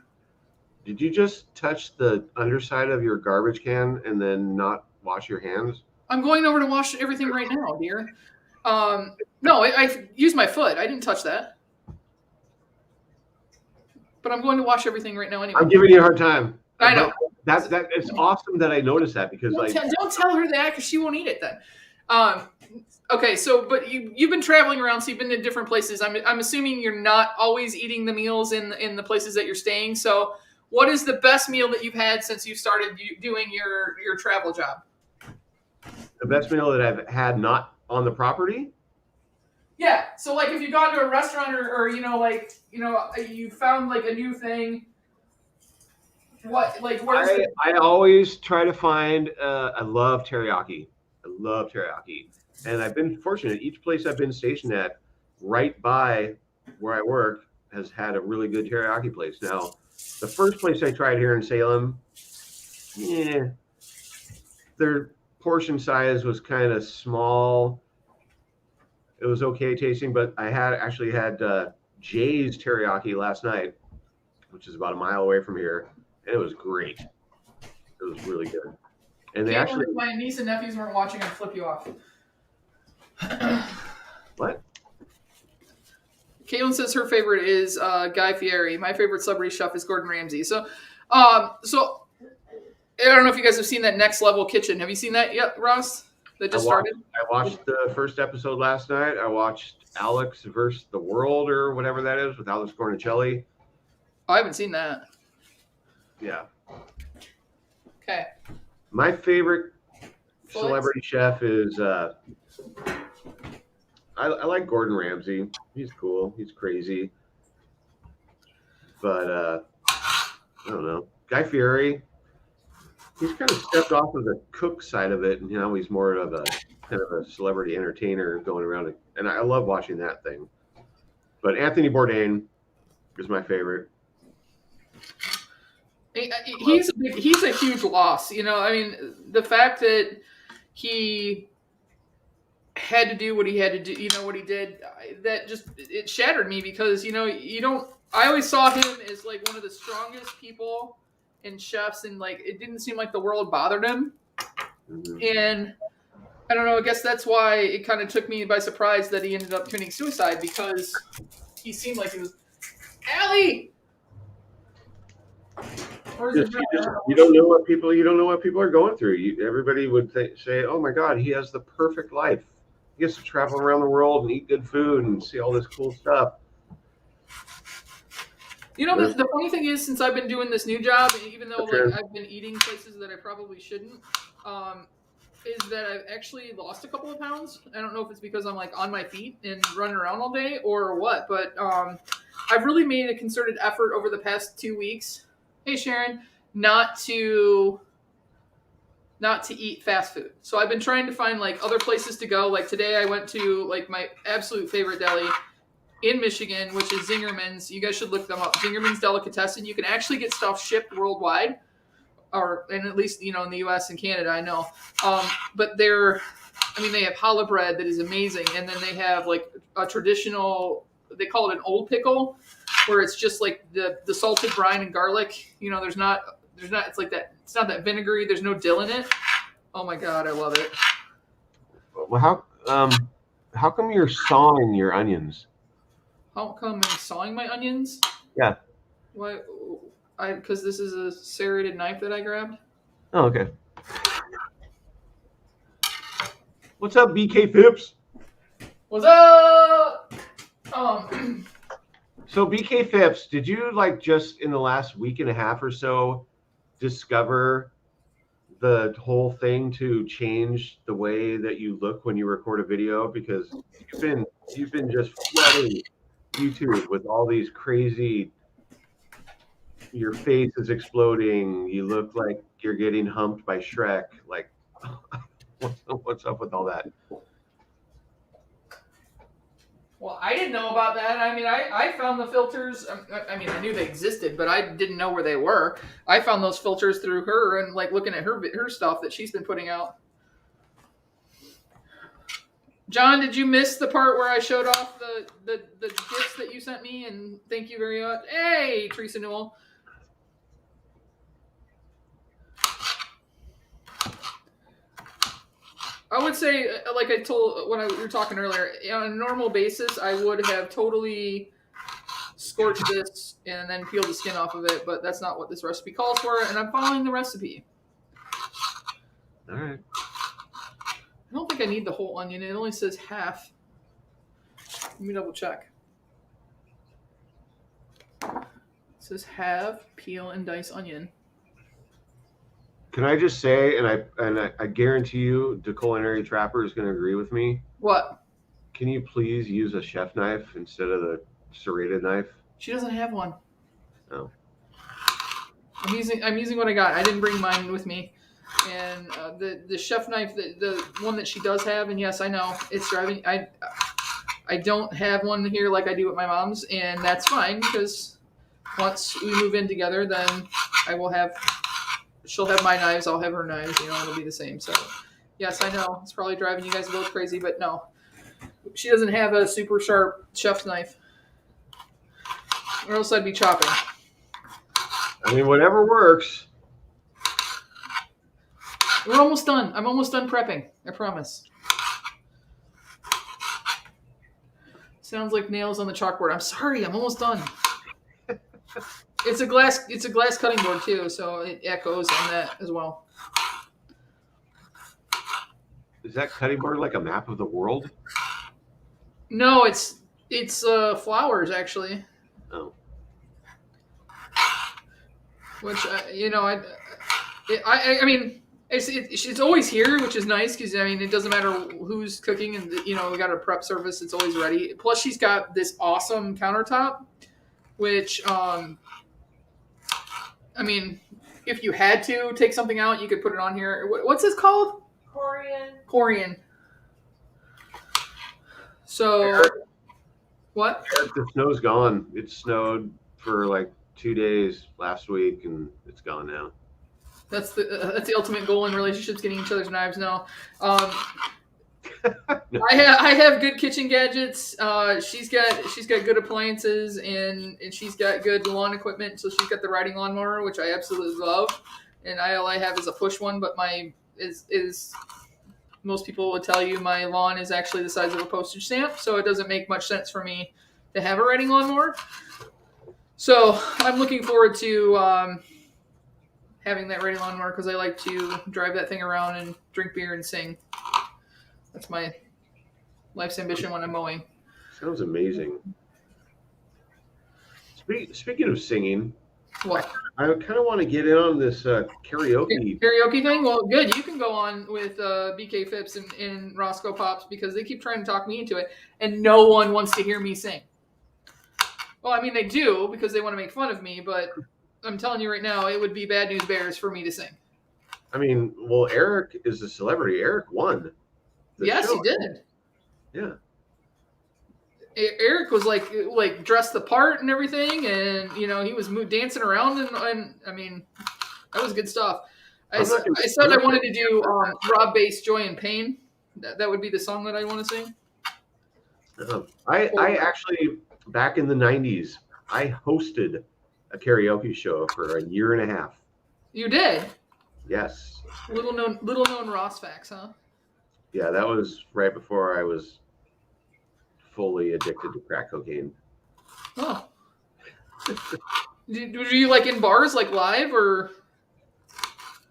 Did you just touch the underside of your garbage can and then not wash your hands?
I'm going over to wash everything right now, dear. No, I used my foot. I didn't touch that. But I'm going to wash everything right now anyway.
I'm giving you a hard time.
I know.
That it's awesome that I noticed that, because
Don't tell her that, because she won't eat it then. Okay, so but you've been traveling around, so you've been to different places. I'm assuming you're not always eating the meals in the places that you're staying. So, what is the best meal that you've had since you started doing your travel job?
The best meal that I've had not on the property.
Yeah. So, like, if you gone to a restaurant or you found like a new thing. What like where's
I always try to find. I love teriyaki. I love teriyaki, and I've been fortunate. Each place I've been stationed at, right by where I work, has had a really good teriyaki place. Now, the first place I tried here in Salem, their portion size was kind of small. It was okay tasting, but I actually had Jay's teriyaki last night, which is about a mile away from here, and it was great. It was really good. And they actually,
my niece and nephews weren't watching, I'd flip you off.
what?
Caitlin says her favorite is Guy Fieri. My favorite celebrity chef is Gordon Ramsay. So I don't know if you guys have seen that Next Level Kitchen. Have you seen that yet, Ross? That just started?
I watched the first episode last night. I watched Alex versus the World or whatever that is with Alex Cornicelli.
Oh, I haven't seen that.
Yeah.
Okay.
My favorite celebrity chef is I like Gordon Ramsay. He's cool. He's crazy. But I don't know. Guy Fieri, he's kind of stepped off of the cook side of it, and now he's more of a kind of a celebrity entertainer going around. And I love watching that thing. But Anthony Bourdain is my favorite.
He's a huge loss. You know, I mean, the fact that he had to do what he had to do, you know, what he did, that just, it shattered me because, you know, I always saw him as like one of the strongest people and chefs, and like it didn't seem like the world bothered him.
Mm-hmm.
And I don't know, I guess that's why it kind of took me by surprise that he ended up committing suicide, because he seemed like he was Allie.
You don't know what people are going through. Everybody would say, "Oh my God, he has the perfect life. He gets to travel around the world and eat good food and see all this cool stuff."
You know, the funny thing is, since I've been doing this new job, even though like I've been eating places that I probably shouldn't, is that I've actually lost a couple of pounds. I don't know if it's because I'm like on my feet and running around all day or what, but I've really made a concerted effort over the past 2 weeks. Hey Sharon, not to eat fast food. So I've been trying to find like other places to go. Like today I went to like my absolute favorite deli in Michigan, which is Zingerman's. You guys should look them up. Zingerman's Delicatessen. You can actually get stuff shipped worldwide, and at least, you know, in the US and Canada, I know. But they have challah bread that is amazing, and then they have like a traditional, they call it an old pickle, where it's just like the salted brine and garlic. You know, there's not it's like that, it's not that vinegary, there's no dill in it. Oh my God, I love it.
Well, how come you're sawing your onions?
How come I'm sawing my onions?
Yeah.
Why? Because this is a serrated knife that I grabbed.
Oh, okay. What's up, BK Phipps?
What's up?
So BK Phipps, did you like just in the last week and a half or so discover the whole thing to change the way that you look when you record a video? Because you've been just flooding YouTube with all these crazy, your face is exploding, you look like you're getting humped by Shrek. Like, what's up with all that?
Well, I didn't know about that. I mean, I found the filters. I mean, I knew they existed, but I didn't know where they were. I found those filters through her and like looking at her stuff that she's been putting out. John, did you miss the part where I showed off the gifts that you sent me? And thank you very much. Hey, Teresa Newell. I would say, like I told when we were talking earlier, on a normal basis, I would have totally scorched this and then peeled the skin off of it, but that's not what this recipe calls for, and I'm following the recipe.
All right.
I don't think think I need the whole onion. It only says half. Let me double check. It says halve, peel, and dice onion.
Can I just say, and I guarantee you, the culinary trapper is going to agree with me.
What?
Can you please use a chef knife instead of the serrated knife?
She doesn't have one.
Oh.
I'm using what I got. I didn't bring mine with me. And the chef knife, the one that she does have, and yes, I know it's driving. I don't have one here like I do at my mom's, and that's fine because once we move in together, then she'll have my knives, I'll have her knives. It'll be the same. So yes, I know it's probably driving you guys both crazy, but no, she doesn't have a super sharp chef's knife, or else I'd be chopping.
I mean, whatever works.
We're almost done. I'm almost done prepping. I promise. Sounds like nails on the chalkboard. I'm sorry. I'm almost done. It's a glass cutting board too, so it echoes on that as well.
Is that cutting board like a map of the world?
No, it's flowers actually.
Oh.
Which I mean. It's always here, which is nice because it doesn't matter who's cooking, and we got a prep service; it's always ready. Plus, she's got this awesome countertop, which if you had to take something out, you could put it on here. What's this called? Corian. So,
Eric,
what?
Eric, the snow's gone. It snowed for like 2 days last week, and it's gone now.
That's the ultimate goal in relationships: getting each other's knives. No,
No.
I have good kitchen gadgets. She's got good appliances, and she's got good lawn equipment. So she's got the riding lawnmower, which I absolutely love. And all I have is a push one, but is most people would tell you my lawn is actually the size of a postage stamp, so it doesn't make much sense for me to have a riding lawnmower. So I'm looking forward to having that riding lawnmower because I like to drive that thing around and drink beer and sing. That's my life's ambition when I'm mowing.
Sounds amazing. Speaking of singing,
What?
I kind of want to get in on this karaoke.
Karaoke thing? Well, good. You can go on with BK Phipps and Roscoe Pops because they keep trying to talk me into it, and no one wants to hear me sing. Well, they do because they want to make fun of me, but I'm telling you right now, it would be bad news bears for me to sing.
Well, Eric is a celebrity. Eric won.
Yes,
show.
he did.
Yeah.
Eric was like dressed the part and everything, and he was dancing around, and that was good stuff. I said I wanted to do Rob Bass, Joy and Pain. That would be the song that I want to sing.
I actually, back in the 90s, I hosted a karaoke show for a year and a half.
You did?
Yes.
Little known Ross facts, huh?
Yeah, that was right before I was fully addicted to crack cocaine.
Oh. Were you in bars, live, or?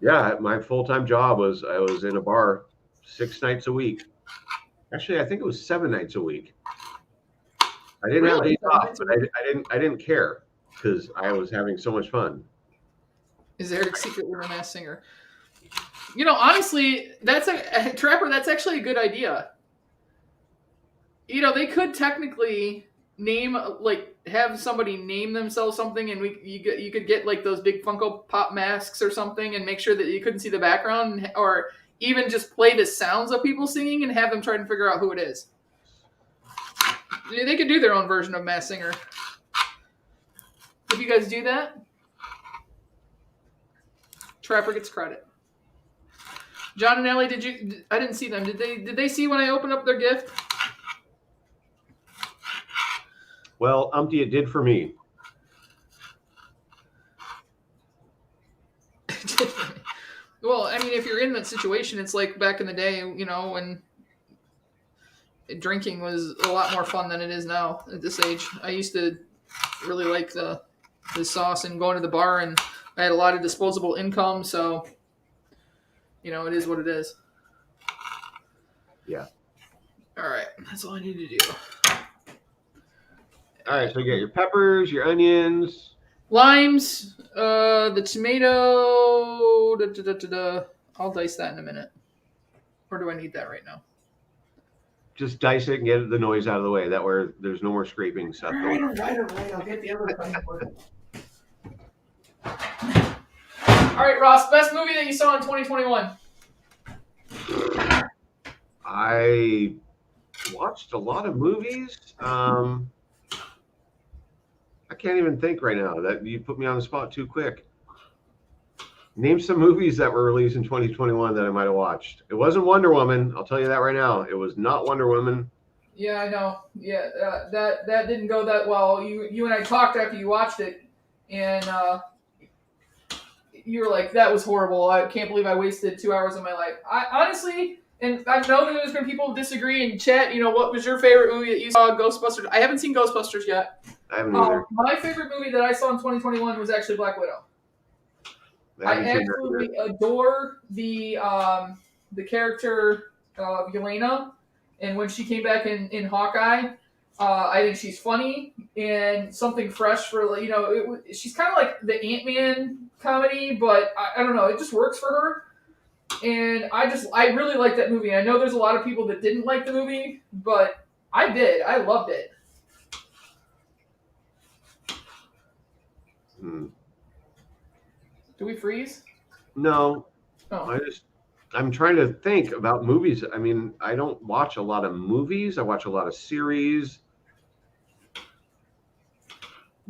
Yeah, my full-time job was I was in a bar 6 nights a week. Actually, I think it was 7 nights a week. I didn't have days off, but I didn't care because I was having so much fun.
Is Eric secretly a masked singer? Honestly, that's Trapper. That's actually a good idea. They could technically have somebody name themselves something, and you could get those big Funko Pop masks or something, and make sure that you couldn't see the background, or even just play the sounds of people singing and have them try to figure out who it is. They could do their own version of Masked Singer. If you guys do that, Trapper gets credit. John and Ellie, I didn't see them. Did they see when I opened up their gift?
Well, Umpty, it did for me.
Well, if you're in that situation, it's like back in the day, when drinking was a lot more fun than it is now at this age. I used to really like the sauce and going to the bar, and I had a lot of disposable income, so it is what it is.
Yeah.
All right, that's all I need to do.
All right, so you got your peppers, your onions.
Limes, the tomato. I'll dice that in a minute. Or do I need that right now?
Just dice it and get the noise out of the way. That way there's no more scraping stuff going on.
Right. I'll get the other thing for it. All right, Ross, best movie that you saw in 2021?
I watched a lot of movies. I can't even think right now. That you put me on the spot too quick. Name some movies that were released in 2021 that I might have watched. It wasn't Wonder Woman. I'll tell you that right now. It was not Wonder Woman.
Yeah, I know. Yeah, that didn't go that well. You and I talked after you watched it, and you were like, "That was horrible. I can't believe I wasted 2 hours of my life." I honestly, and I know that there's been people who disagree in chat. You know, what was your favorite movie that you saw? Ghostbusters. I haven't seen Ghostbusters yet.
I haven't either.
My favorite movie that I saw in 2021 was actually Black Widow. I absolutely adore the character of Yelena, and when she came back in Hawkeye, I think she's funny and something fresh for she's kind of like the Ant-Man comedy, but I don't know, it just works for her, and I really like that movie. I know there's a lot of people that didn't like the movie, but I did. I loved it. Do we freeze?
No.
Oh.
I'm trying to think about movies. I mean, I don't watch a lot of movies. I watch a lot of series.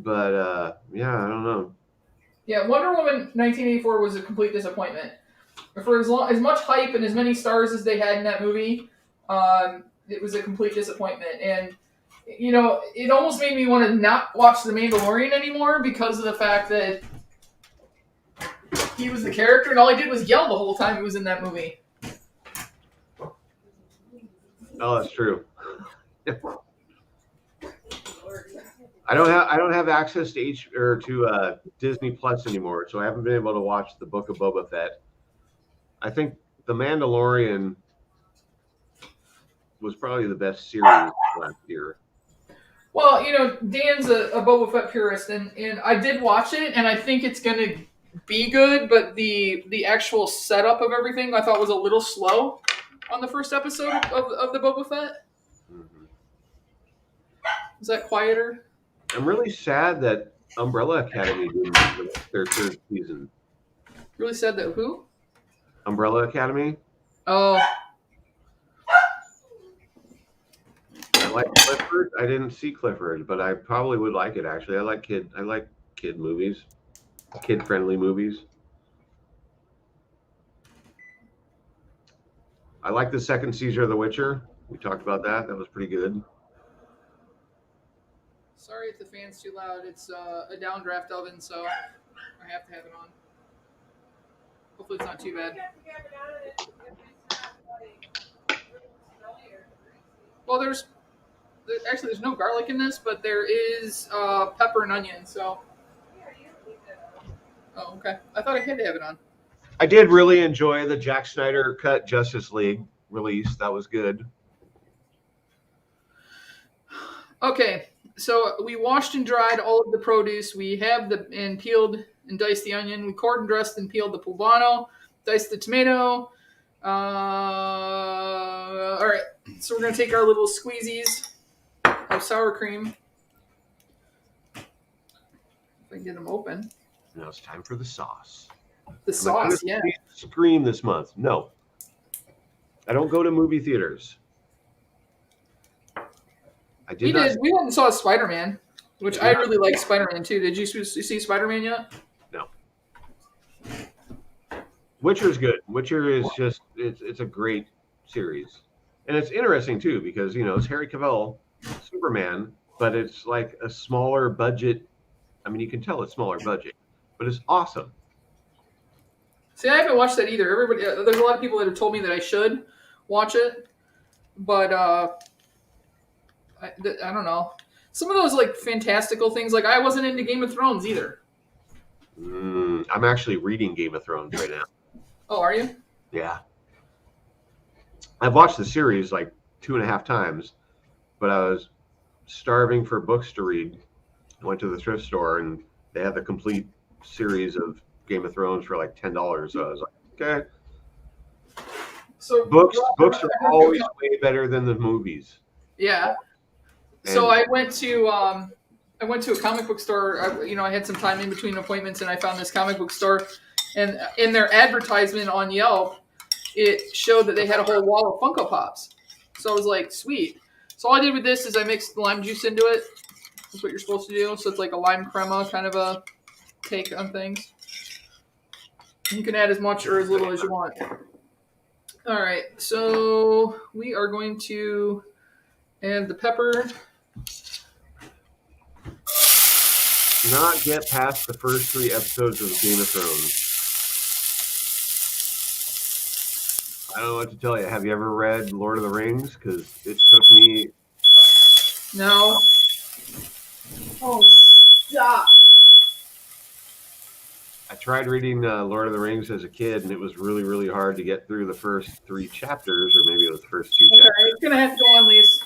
But yeah, I don't know.
Yeah, Wonder Woman 1984 was a complete disappointment. For as much hype and as many stars as they had in that movie, it was a complete disappointment. And it almost made me want to not watch The Mandalorian anymore because of the fact that he was the character, and all he did was yell the whole time he was in that movie.
Oh, that's true. I don't have access to Disney Plus anymore, so I haven't been able to watch the Book of Boba Fett. I think The Mandalorian was probably the best series last year.
Well, Dan's a Boba Fett purist, and I did watch it, and I think it's going to be good, but the actual setup of everything I thought was a little slow on the first episode of the Boba Fett.
Mm-hmm.
Is that quieter?
I'm really sad that Umbrella Academy didn't release their third season.
Really sad that who?
Umbrella Academy.
Oh.
I like Clifford. I didn't see Clifford, but I probably would like it actually. I like kid movies. Kid-friendly movies. I like the second season of The Witcher. We talked about that. That was pretty good.
Sorry if the fan's too loud. It's a downdraft oven, so I have to have it on. Hopefully it's not too bad. Well, there's no garlic in this, but there is pepper and onion, so... Oh, okay. I thought I had to have it on.
I did really enjoy the Zack Snyder cut Justice League release. That was good.
Okay, so we washed and dried all of the produce. We have and peeled and diced the onion. We cord and dressed and peeled the poblano, diced the tomato. All right, so we're going to take our little squeezies of sour cream. If I can get them open.
Now it's time for the sauce.
The sauce, yeah.
Scream this month. No. I don't go to movie theaters. We went
and saw Spider-Man, which I really like Spider-Man too. Did you see Spider-Man yet?
No. Witcher's good. Witcher is just, it's a great series. And it's interesting too, because, it's Harry Cavill, Superman, but it's like a smaller budget. I mean, you can tell it's smaller budget, but it's awesome.
See, I haven't watched that either. There's a lot of people that have told me that I should watch it, but I don't know. Some of those like fantastical things, like I wasn't into Game of Thrones either.
I'm actually reading Game of Thrones right now.
Oh, are you?
Yeah. I've watched the series like 2.5 times, but I was starving for books to read. I went to the thrift store and they had the complete series of Game of Thrones for like $10. So I was like, okay.
So
Books
I
are
went to
always way better than the movies.
yeah. So
And
I went to a comic book store. I had some time in between appointments, and I found this comic book store. And in their advertisement on Yelp, it showed that they had a whole wall of Funko Pops. So I was like, sweet. So all I did with this is I mixed lime juice into it. That's what you're supposed to do. So it's like a lime crema kind of a take on things. You can add as much or as little as you want. All right, so we are going to add the pepper.
not get past the first 3 episodes of Game of Thrones. I don't know what to tell you. Have you ever read Lord of the Rings? Because it took me.
No. Oh, stop.
I tried reading Lord of the Rings as a kid, and it was really, really hard to get through the first 3 chapters, or maybe it was the first 2 chapters.
Okay, it's going to have to go on, Lise.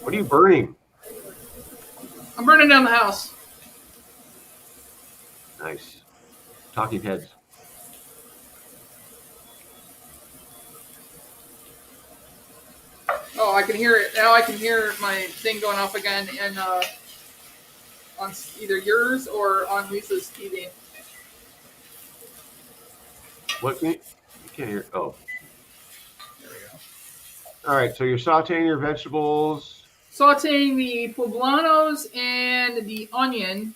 What are you burning?
I'm burning down the house.
Nice. Talking heads.
Oh, I can hear it. Now I can hear my thing going off again and on either yours or on Lisa's TV.
What? You can't hear. Oh.
There we go.
All right, so you're sauteing your vegetables.
Sauteing the poblanos and the onion.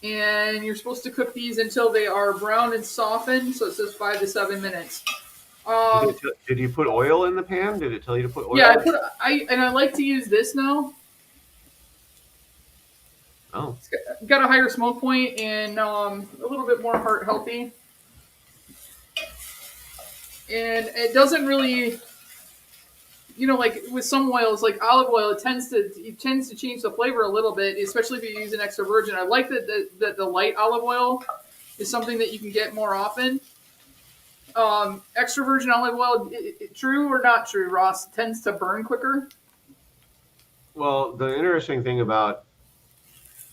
And you're supposed to cook these until they are brown and softened. So it says 5 to 7 minutes.
Did you put oil in the pan? Did it tell you to put oil?
Yeah, I like to use this now.
Oh.
It's got a higher smoke point and a little bit more heart healthy. And it doesn't really, like with some oils, like olive oil, it tends to change the flavor a little bit, especially if you use an extra virgin. I like that the light olive oil is something that you can get more often. Extra virgin olive oil, true or not true, Ross, tends to burn quicker.
Well, the interesting thing about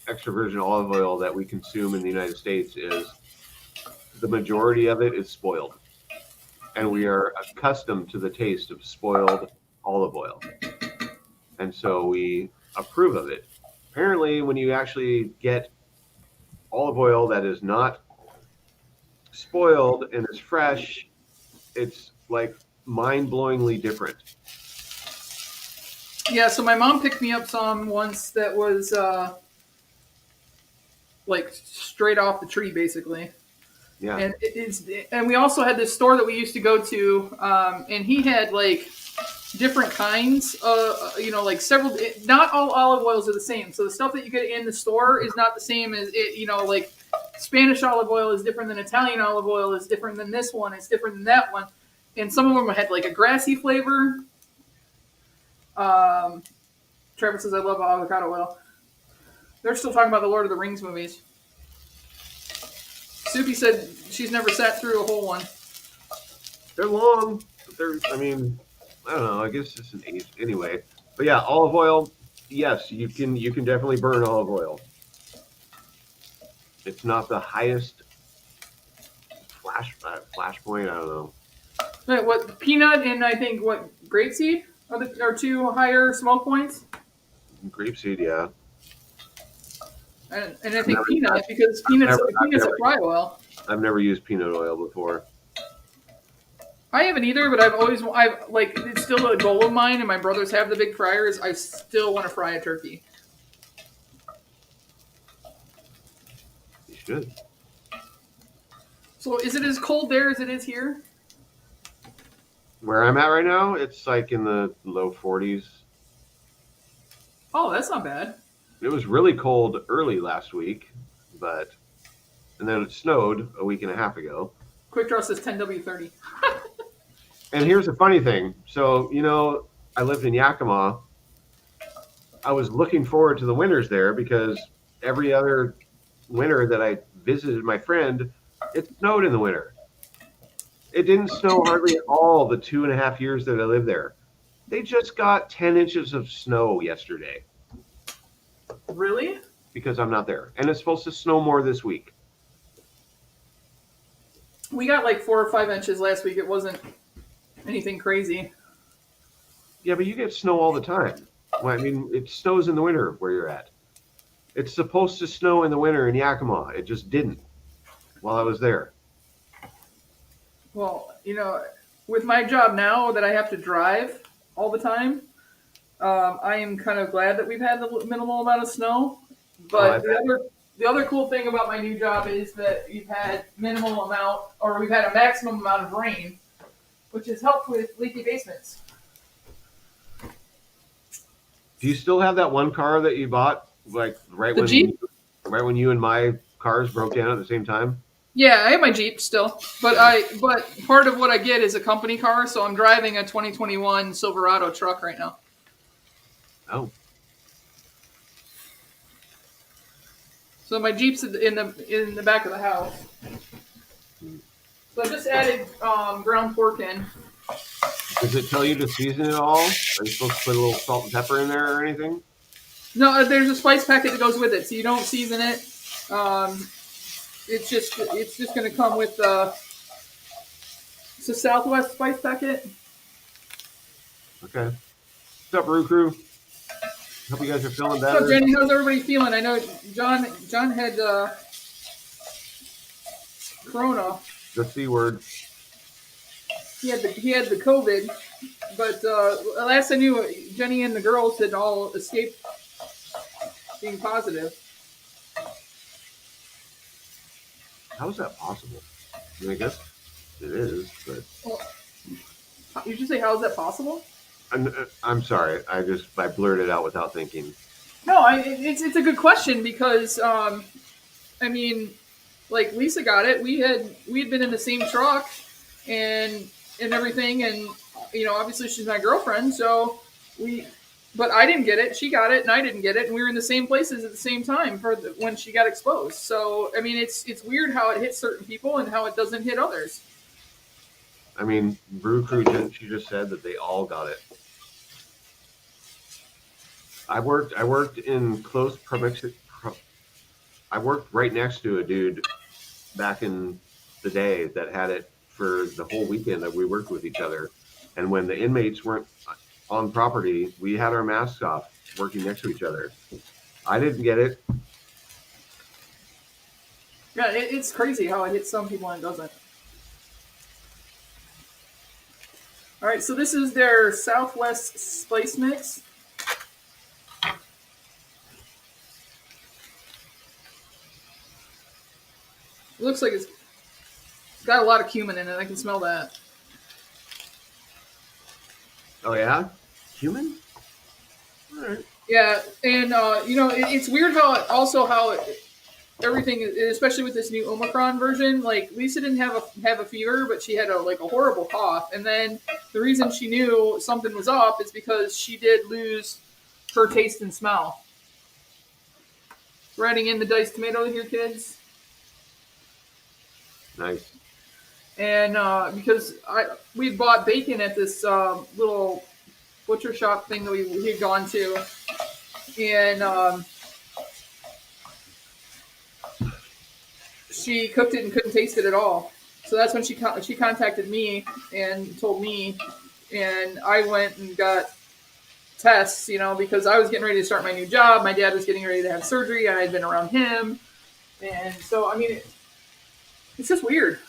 extra virgin olive oil that we consume in the United States is the majority of it is spoiled. And we are accustomed to the taste of spoiled olive oil. And so we approve of it. Apparently, when you actually get olive oil that is not spoiled and is fresh, it's like mind-blowingly different.
Yeah, so my mom picked me up some once that was like straight off the tree, basically.
Yeah.
And we also had this store that we used to go to, and he had like different kinds, like several. Not all olive oils are the same. So the stuff that you get in the store is not the same as it. Like Spanish olive oil is different than Italian olive oil is different than this one. It's different than that one, and some of them had like a grassy flavor. Trevor says I love avocado oil. They're still talking about the Lord of the Rings movies. Soupy said she's never sat through a whole one.
They're long. But I don't know. I guess it's an age anyway. But yeah, olive oil. Yes, you can definitely burn olive oil. It's not the highest flash point. I don't know.
What peanut and I think what grapeseed are 2 higher smoke points.
Grapeseed, yeah.
And I think peanut because peanut's a fry oil.
I've never used peanut oil before.
I haven't either, but I've like it's still a goal of mine, and my brothers have the big fryers. I still want to fry a turkey.
You should.
So is it as cold there as it is here?
Where I'm at right now, it's like in the low 40s.
Oh, that's not bad.
It was really cold early last week, and then it snowed a week and a half ago.
Quick Draw says 10W30.
And here's the funny thing. So, I lived in Yakima. I was looking forward to the winters there because every other winter that I visited my friend, it snowed in the winter. It didn't snow hardly at all the 2.5 years that I lived there. They just got 10 inches of snow yesterday
Really?
because I'm not there. And it's supposed to snow more this week.
We got like 4 or 5 inches last week. It wasn't anything crazy.
Yeah, but you get snow all the time. Well, I mean, it snows in the winter where you're at. It's supposed to snow in the winter in Yakima. It just didn't while I was there.
Well, with my job now that I have to drive all the time, I am kind of glad that we've had the minimal amount of snow. But the other cool thing about my new job is that we've had we've had a maximum amount of rain, which has helped with leaky basements.
Do you still have that one car that you bought, like right
The Jeep?
when you and my cars broke down at the same time?
Yeah, I have my Jeep still, but part of what I get is a company car, so I'm driving a 2021 Silverado truck right now.
Oh,
So my Jeep's in the back of the house. So I just added ground pork in.
does it tell you to season it all? Are you supposed to put a little salt and pepper in there or anything?
No, there's a spice packet that goes with it, so you don't season it. It's just going to come with it's a Southwest spice packet.
Okay. What's up, Brew Crew? Hope you guys are feeling
What's up,
better.
Jenny? How's everybody feeling? I know John had Corona.
The C word.
He had the COVID, but last I knew, Jenny and the girls had all escaped being positive.
How is that possible? I mean, I guess it is, but
Well, you should say, how is that possible?
I'm sorry. I blurted out without thinking.
No, it's a good question because I mean, like Lisa got it. We had been in the same truck and everything, and obviously she's my girlfriend, so but I didn't get it. She got it, and I didn't get it, and we were in the same places at the same time when she got exposed. So I mean, it's weird how it hits certain people and how it doesn't hit others.
I mean, Brew Crew, she just said that they all got it. I worked in close proximity. I worked right next to a dude back in the day that had it for the whole weekend that we worked with each other. And when the inmates weren't on property, we had our masks off working next to each other. I didn't get it.
Yeah, it's crazy how it hits some people and it doesn't. All right, so this is their Southwest Spice Mix. It looks like it's got a lot of cumin in it. I can smell that.
Oh yeah, human. All right.
Yeah, and it's weird how everything, especially with this new Omicron version. Like Lisa didn't have a fever, but she had a horrible cough. And then the reason she knew something was up is because she did lose her taste and smell. Writing in the diced tomato here, kids.
Nice.
And because we bought bacon at this little butcher shop thing that we had gone to, and she cooked it and couldn't taste it at all. So that's when she contacted me and told me, and I went and got tests, because I was getting ready to start my new job. My dad was getting ready to have surgery, and I had been around him, and so I mean, it's just weird.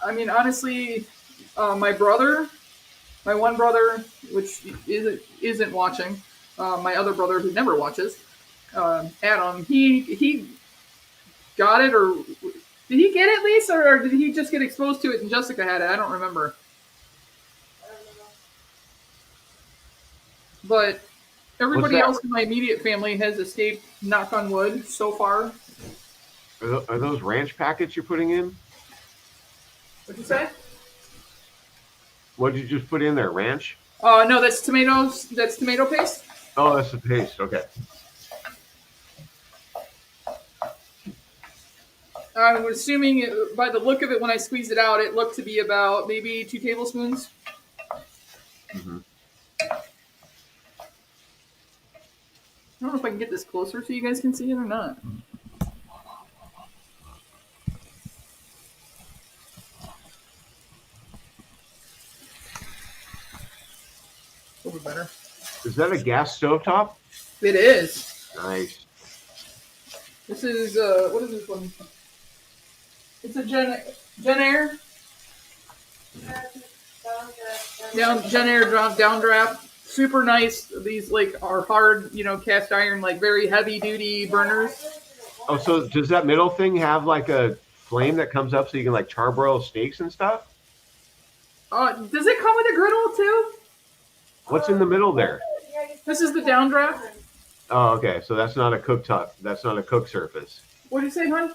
I mean, honestly, my one brother, which isn't watching, my other brother who never watches, Adam, he got it, or did he get it, Lisa, or did he just get exposed to it and Jessica had it? I don't remember.
I don't know.
But everybody else in my immediate family has escaped, knock on wood, so far.
Are those ranch packets you're putting in?
What'd you say?
What did you just put in there? Ranch?
No, that's tomatoes. That's tomato paste.
Oh, that's the paste. Okay.
I'm assuming by the look of it, when I squeezed it out, it looked to be about maybe 2 tablespoons.
Mm-hmm.
I don't know if I can get this closer so you guys can see it or not. A little bit better.
Is that a gas stovetop?
It is.
Nice.
This is what is this one? It's a Gen Air Gen Air downdraft. Super nice. These like are hard, cast iron, like very heavy duty burners.
Oh, so does that middle thing have like a flame that comes up so you can like charbroil steaks and stuff?
Does it come with a griddle too?
What's in the middle there?
This is the downdraft.
Oh, okay. So that's not a cooktop. That's not a cook surface.
What did you say, hon?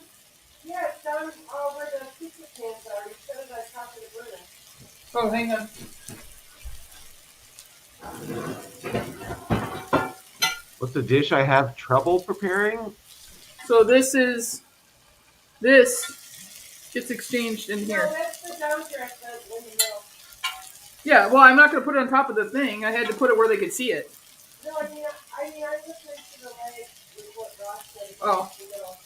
Yeah, it's down where the pizza cans are. You said it on top of the burner.
Oh, hang on.
What's the dish I have trouble preparing?
So this gets exchanged in here.
No, that's the downdraft that's in the middle.
Yeah, well, I'm not going to put it on top of the thing. I had to put it where they could see it.
No, I mean, I'm listening to the way with what Ross said.
Oh.
The middle.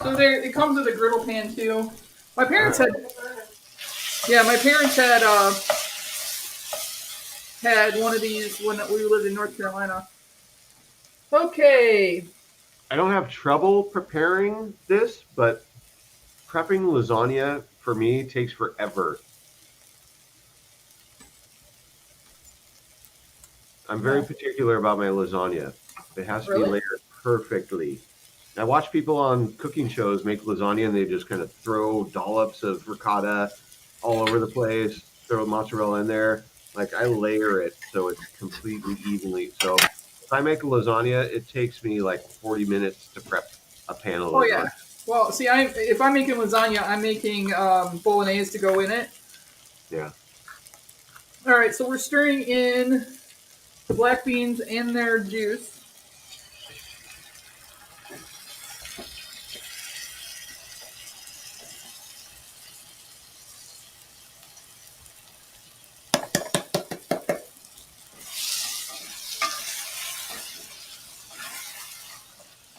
So there, it comes with a griddle pan too. My parents had,
The burner.
yeah, my parents had one of these when we lived in North Carolina. Okay.
I don't have trouble preparing this, but prepping lasagna for me takes forever. I'm very particular about my lasagna. It has to
Really?
be layered perfectly. I watch people on cooking shows make lasagna and they just kind of throw dollops of ricotta all over the place, throw mozzarella in there. Like I layer it so it's completely evenly. So if I make a lasagna, it takes me like 40 minutes to prep a pan of lasagna.
Oh yeah. Well, see, if I'm making lasagna, I'm making bolognese to go in it.
Yeah.
All right, so we're stirring in the black beans and their juice.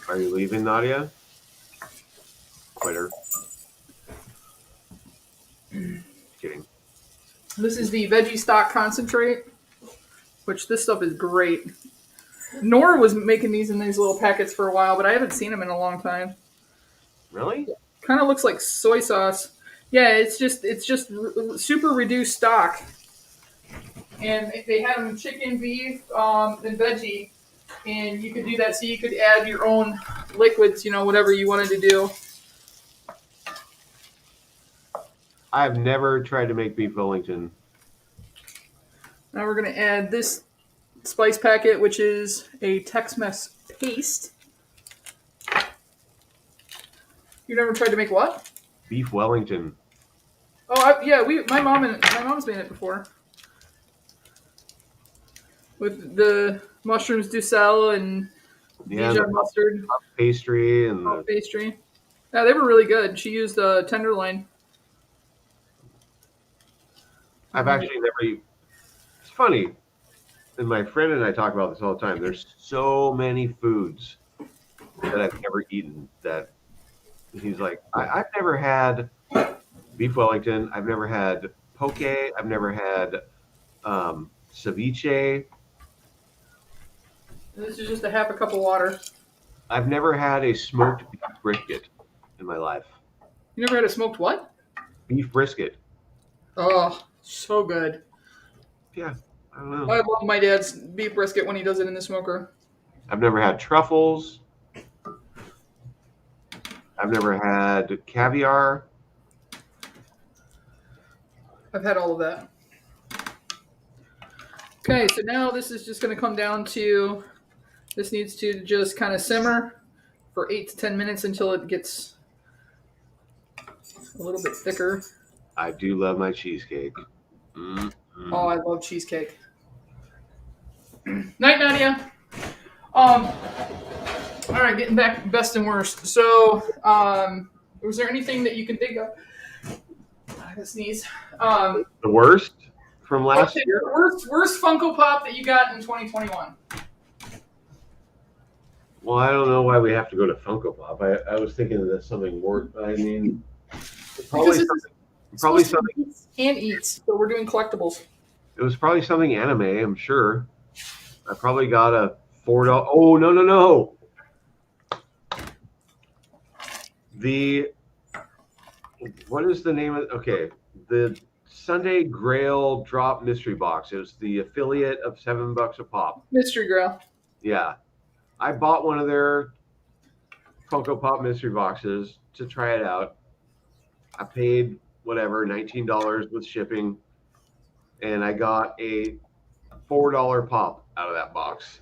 Are you leaving, Nadia? Quitter. Kidding.
This is the veggie stock concentrate, which this stuff is great. Nora was making these in these little packets for a while, but I haven't seen them in a long time.
Really?
Kind of looks like soy sauce. Yeah, it's just super reduced stock, and they have them chicken, beef, and veggie, and you could do that. So you could add your own liquids, whatever you wanted to do.
I've never tried to make beef Wellington.
Now we're gonna add this spice packet, which is a Tex-Mex paste. You never tried to make what?
Beef Wellington.
Oh, yeah. My mom's made it before with the mushrooms Duxelles and Dijon mustard
Pastry and the,
pastry. Yeah, they were really good. She used tenderloin.
I've actually never. It's funny, and my friend and I talk about this all the time. There's so many foods that I've never eaten that he's like, I've never had beef Wellington. I've never had poke. I've never had ceviche.
This is just a half a cup of water.
I've never had a smoked beef brisket in my life.
You never had a smoked what?
Beef brisket.
Oh, so good.
Yeah, I don't know.
I love my dad's beef brisket when he does it in the smoker.
I've never had truffles. I've never had caviar.
I've had all of that. Okay, so now this is just going to come down to, this needs to just kind of simmer for 8 to 10 minutes until it gets a little bit thicker.
I do love my cheesecake. Mm-hmm.
Oh, I love cheesecake. Night, Nadia. All right, getting back best and worst. So, was there anything that you can think of? I gotta sneeze.
The worst from last
Okay,
year?
worst Funko Pop that you got in 2021.
Well, I don't know why we have to go to Funko Pop. I was thinking of something more. I mean, probably
Because
something.
it's
Probably
supposed to
something.
be eats and eats, so we're doing collectibles.
It was probably something anime. I'm sure. I probably got a $4. Oh no! What is the name of? Okay, the Sunday Grail Drop Mystery Box. It was the affiliate of $7 a pop.
Mystery Grail.
Yeah, I bought one of their Funko Pop mystery boxes to try it out. I paid whatever $19 with shipping, and I got a $4 pop out of that box.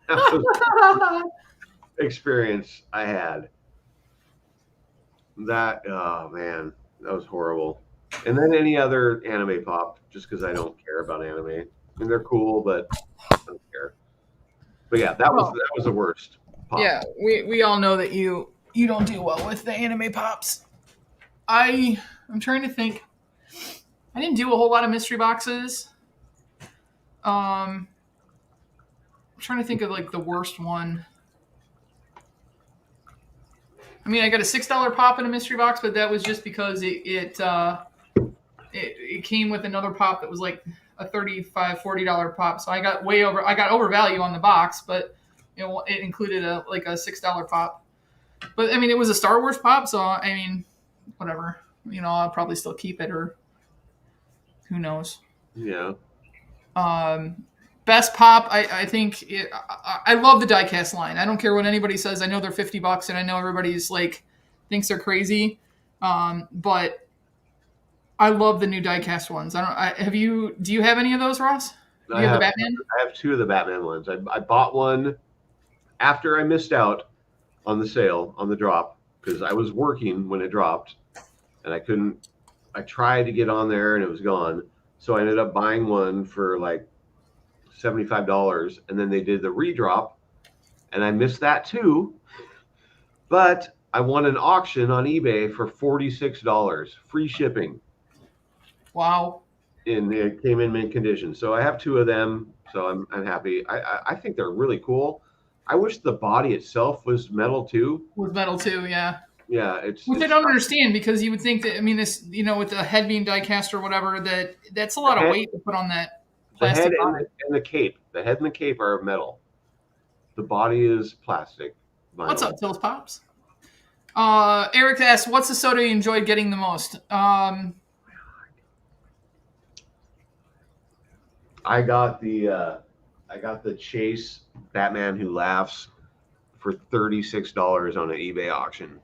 That was the experience I had. That oh man, that was horrible. And then any other anime pop, just because I don't care about anime. I mean, they're cool, but I don't care. But yeah, that was the worst pop.
Yeah, we all know that you don't do well with the anime pops. I'm trying to think. I didn't do a whole lot of mystery boxes. I'm trying to think of like the worst one. I mean, I got a $6 pop in a mystery box, but that was just because it came with another pop that was like a $35-$40 pop. So I got overvalue on the box, but it included a $6 pop. But I mean, it was a Star Wars pop, so I mean, whatever. I'll probably still keep it, or who knows.
Yeah.
Best pop, I think I love the diecast line. I don't care what anybody says. I know they're $50, and I know everybody's like thinks they're crazy, but I love the new diecast ones. Do you have any of those, Ross? Do you have the Batman?
I have two of the Batman ones. I bought one after I missed out on the sale, on the drop, because I was working when it dropped, and I couldn't. I tried to get on there, and it was gone. So I ended up buying one for like $75, and then they did the redrop, and I missed that too. But I won an auction on eBay for $46, free shipping.
Wow.
And it came in mint condition. So I have two of them, so I'm happy. I think they're really cool. I wish the body itself was metal too.
With metal too, yeah.
Yeah,
Which I don't understand, because you would think that, I mean, this, with the head being die-cast or whatever, that's a lot of weight to put on that plastic
head
body.
and the cape. The head and the cape are metal. The body is plastic. Vinyl.
What's up, Tills Pops? Eric asks, what's the soda you enjoyed getting the most?
I got the Chase Batman Who Laughs for $36 on an eBay auction.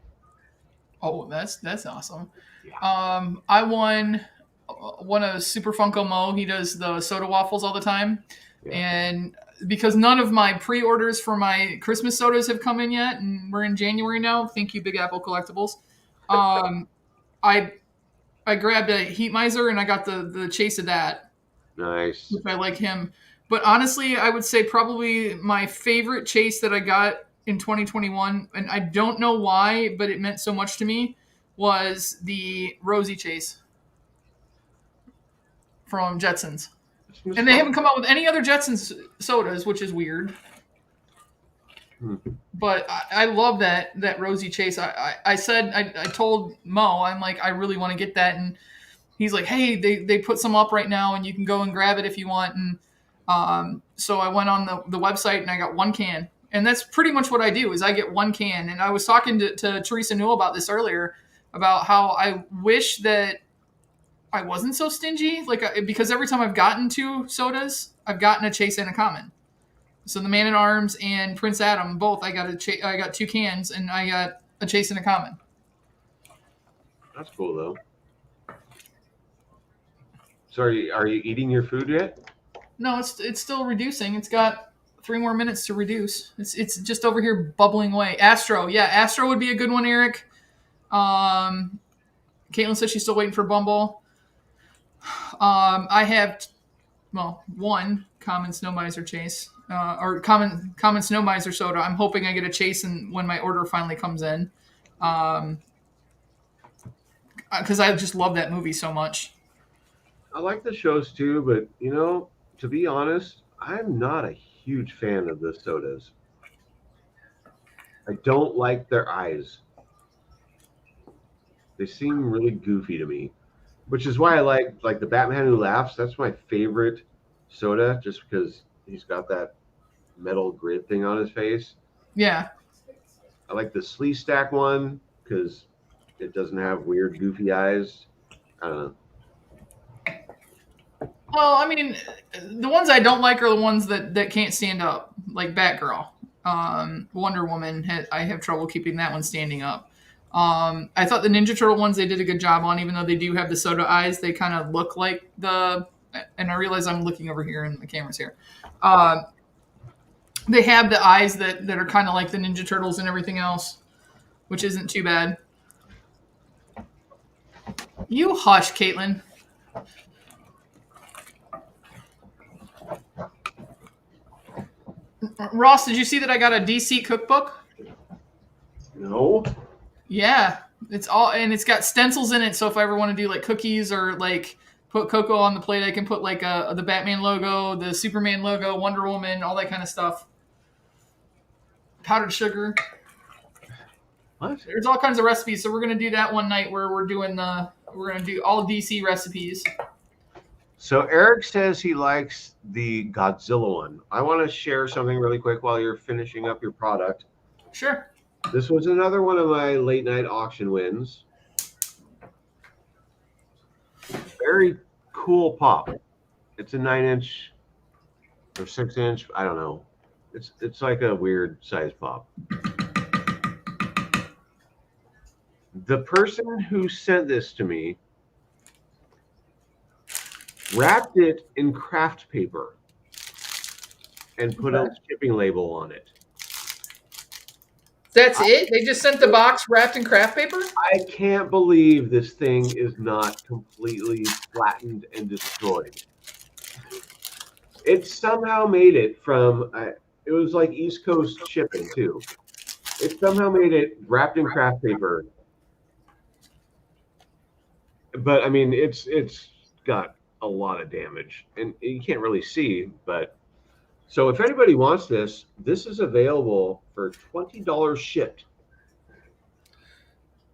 Oh, that's awesome.
Yeah.
I won a Super Funko Mo. He does the soda waffles all the time. Yeah. And because none of my pre-orders for my Christmas sodas have come in yet, and we're in January now, thank you, Big Apple Collectibles. I grabbed a Heat Miser, and I got the chase of that.
Nice.
Which I like him. But honestly, I would say probably my favorite chase that I got in 2021, and I don't know why, but it meant so much to me, was the Rosie chase from Jetsons. And they haven't come out with any other Jetsons sodas, which is weird. But I love that Rosie chase. I told Mo, I'm like, I really want to get that. And he's like, hey, they put some up right now, and you can go and grab it if you want. And so I went on the website, and I got one can. And that's pretty much what I do, is I get one can. And I was talking to Teresa Newell about this earlier, about how I wish that I wasn't so stingy, because every time I've gotten two sodas, I've gotten a chase and a common. So the Man at Arms and Prince Adam, both, I got two cans, and I got a chase and a common.
That's cool, though. So are you eating your food yet? No,
it's still reducing. It's got 3 more minutes to reduce. It's just over here bubbling away. Astro would be a good one, Eric. Caitlin says she's still waiting for Bumble. I have, one common Snow Miser chase. or common snow miser soda. I'm hoping I get a chase when my order finally comes in, because I just love that movie so much.
I like the shows too, but to be honest, I'm not a huge fan of the sodas. I don't like their eyes. They seem really goofy to me, which is why I like the Batman Who Laughs. That's my favorite soda, just because he's got that metal grid thing on his face.
Yeah.
I like the Slee Stack one because it doesn't have weird goofy eyes. I don't know.
Well, I mean, the ones I don't like are the ones that can't stand up, like Batgirl. Wonder Woman, I have trouble keeping that one standing up. I thought the Ninja Turtle ones they did a good job on, even though they do have the soda eyes. They kind of look like and I realize I'm looking over here and the camera's here. They have the eyes that are kind of like the Ninja Turtles and everything else, which isn't too bad. You hush, Caitlin. Ross, did you see that I got a DC cookbook?
No.
Yeah, it's got stencils in it. So if I ever want to do like cookies or like put cocoa on the plate, I can put like the Batman logo, the Superman logo, Wonder Woman, all that kind of stuff. Powdered sugar.
What?
There's all kinds of recipes. So we're gonna do that one night where we're gonna do all DC recipes.
So Eric says he likes the Godzilla one. I want to share something really quick while you're finishing up your product.
Sure.
This was another one of my late night auction wins. Very cool pop. It's a 9-inch or 6-inch. I don't know. It's like a weird size pop. The person who sent this to me wrapped it in craft paper and put a shipping label on it.
That's it? They just sent the box wrapped in craft paper?
I can't believe this thing is not completely flattened and destroyed. It somehow made it from, it was like East Coast shipping too. It somehow made it wrapped in craft paper. But I mean, it's got a lot of damage and you can't really see, but so if anybody wants this is available for $20 shipped.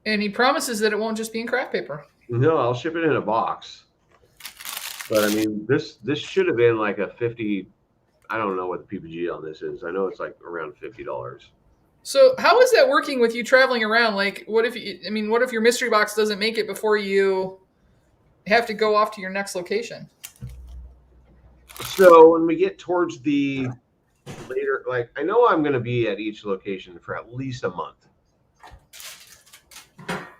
And he promises that it won't just be in craft paper.
No, I'll ship it in a box. But I mean, this should have been like a 50. I don't know what the PPG on this is. I know it's like around $50.
So how is that working with you traveling around? Like, what if your mystery box doesn't make it before you have to go off to your next location?
So when we get towards the later, like I know I'm going to be at each location for at least a month.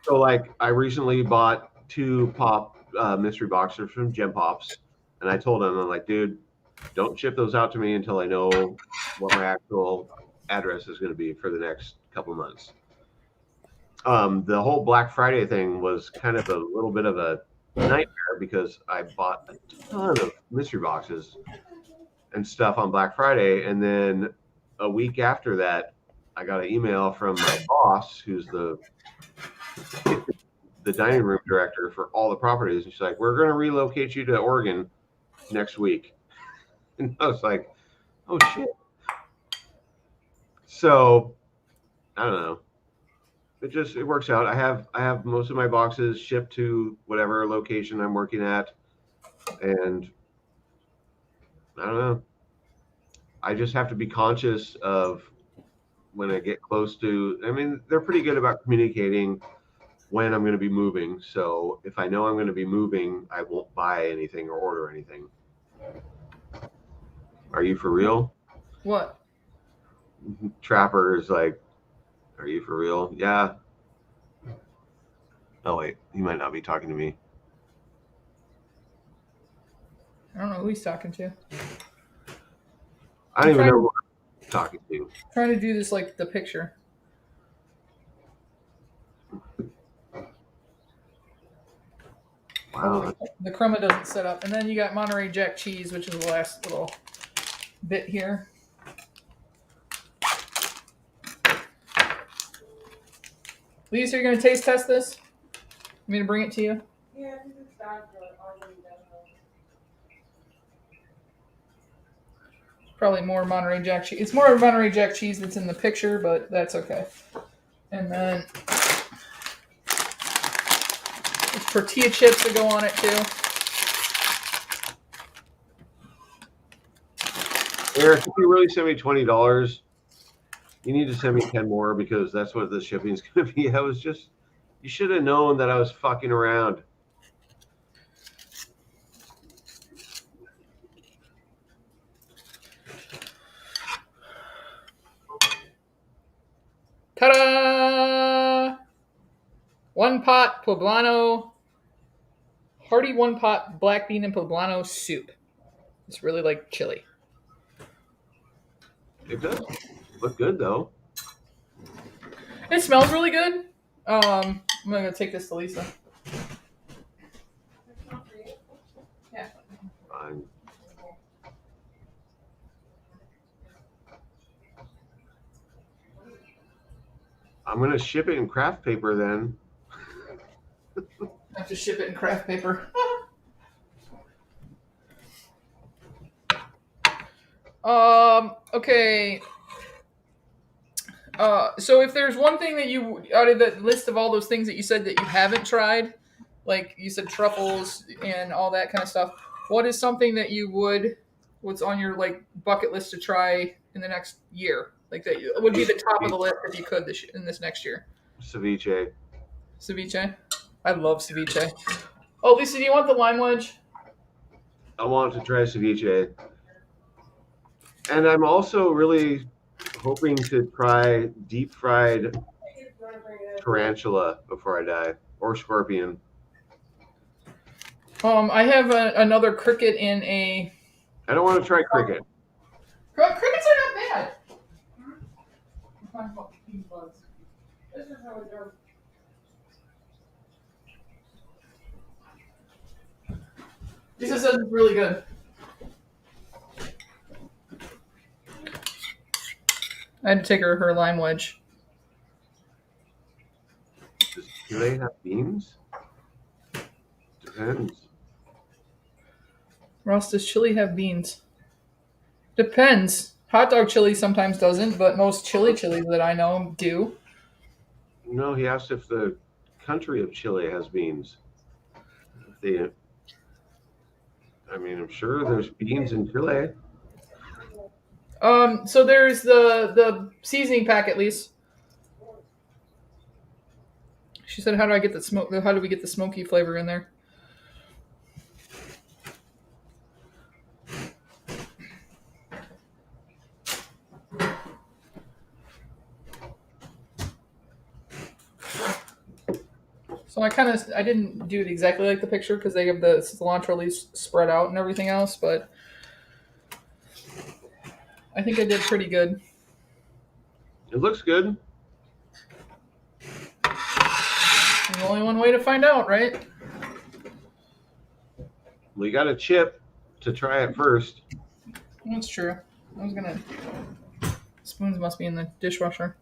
So like I recently bought 2 pop mystery boxers from Gem Pops, and I told them, I'm like, dude, don't ship those out to me until I know what my actual address is going to be for the next couple of months. The whole Black Friday thing was kind of a little bit of a nightmare because I bought a ton of mystery boxes and stuff on Black Friday, and then a week after that I got an email from my boss who's the dining room director for all the properties, and she's like, we're going to relocate you to Oregon next week. And I was like, oh shit. So I don't know, it works out. I have most of my boxes shipped to whatever location I'm working at, and I don't know, I just have to be conscious of when I get close to, I mean, they're pretty good about communicating when I'm going to be moving. So if I know I'm going to be moving, I won't buy anything or order anything. Are you for real?
What?
Trapper is like, are you for real? Yeah. Oh wait, he might not be talking to me.
I don't know who he's talking to.
I don't even know who I'm talking to.
Trying to do this like the picture.
Wow.
The crema doesn't set up. And then you got Monterey Jack cheese, which is the last little bit here. Lisa, you're gonna taste test this? Want me to bring it to you?
Yeah, I think it's bad for already done.
Probably more Monterey Jack cheese. It's more Monterey Jack cheese that's in the picture, but that's okay. And then there's tortilla chips that go on it too.
Eric, if you really send me $20, you need to send me 10 more because that's what the shipping's going to be. You should have known that I was fucking around.
Ta-da! One pot poblano, hearty one pot black bean and poblano soup. It's really like chili.
It does look good though.
It smells really good. I'm gonna take this to Lisa. Yeah.
Fine. I'm gonna ship it in craft paper then.
I have to ship it in craft paper. Okay. So if there's one thing that you, out of the list of all those things that you said that you haven't tried, like you said truffles and all that kind of stuff, what is something that you what's on your like bucket list to try in the next year? Like that would be the top of the list if you could in this next year.
Ceviche.
Ceviche? I love ceviche. Oh, Lisa, do you want the lime wedge?
I want to try ceviche. And I'm also really hoping to try deep fried tarantula before I die, or scorpion.
I have another cricket in a.
I don't want to try cricket.
Crickets are not bad.
This is how we do.
Lisa says it's really good. I had to take her lime wedge.
Do they have beans? Depends.
Ross, does chili have beans? Depends. Hot dog chili sometimes doesn't, but most chilies that I know do.
No, he asked if the country of Chile has beans. I'm sure there's beans in Chile.
So there's the seasoning pack at least. She said, "How do I get the smoke? How do we get the smoky flavor in there?" So I didn't do it exactly like the picture because they have the cilantro leaves spread out and everything else, but I think I did pretty good.
It looks good.
There's only one way to find out, right?
We got a chip to try it first.
That's true. Spoons must be in the dishwasher.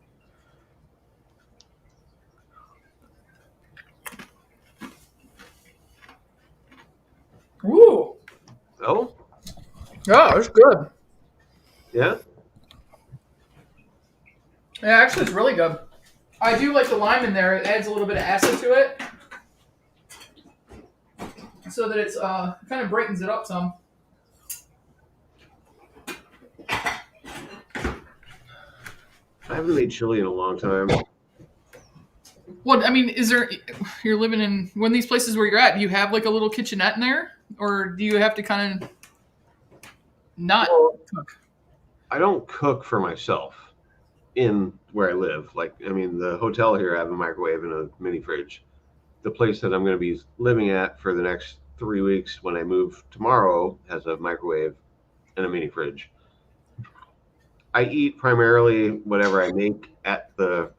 Ooh.
Oh?
Yeah, it's good.
Yeah?
Yeah, actually, it's really good. I do like the lime in there. It adds a little bit of acid to it, so that it's kind of brightens it up some.
I haven't made chili in a long time.
What I mean is you're living in one of these places where you're at? Do you have like a little kitchenette in there, or do you have to kind of not cook?
I don't cook for myself in where I live. The hotel here, I have a microwave and a mini fridge. The place that I'm going to be living at for the next 3 weeks when I move tomorrow has a microwave and a mini fridge. I eat primarily whatever I make at the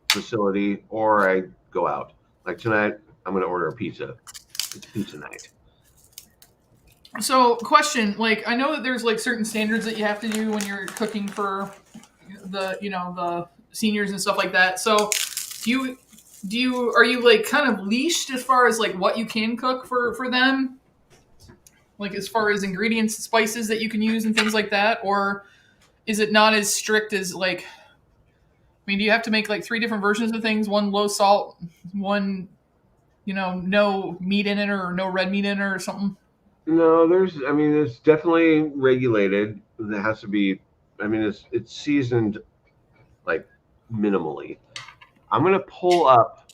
facility, or I go out. Like tonight, I'm going to order a pizza. It's pizza night.
So, question, I know that there's certain standards that you have to do when you're cooking for the seniors and stuff like that. So, are you like kind of leashed as far as like what you can cook for them? Like as far as ingredients, spices that you can use and things like that, or is it not as strict as like? I mean, do you have to make like 3 different versions of things? One low salt, one no meat in it or no red meat in it or something.
No, I mean, it's definitely regulated. It has to be, I mean, it's seasoned like minimally. I'm going to pull up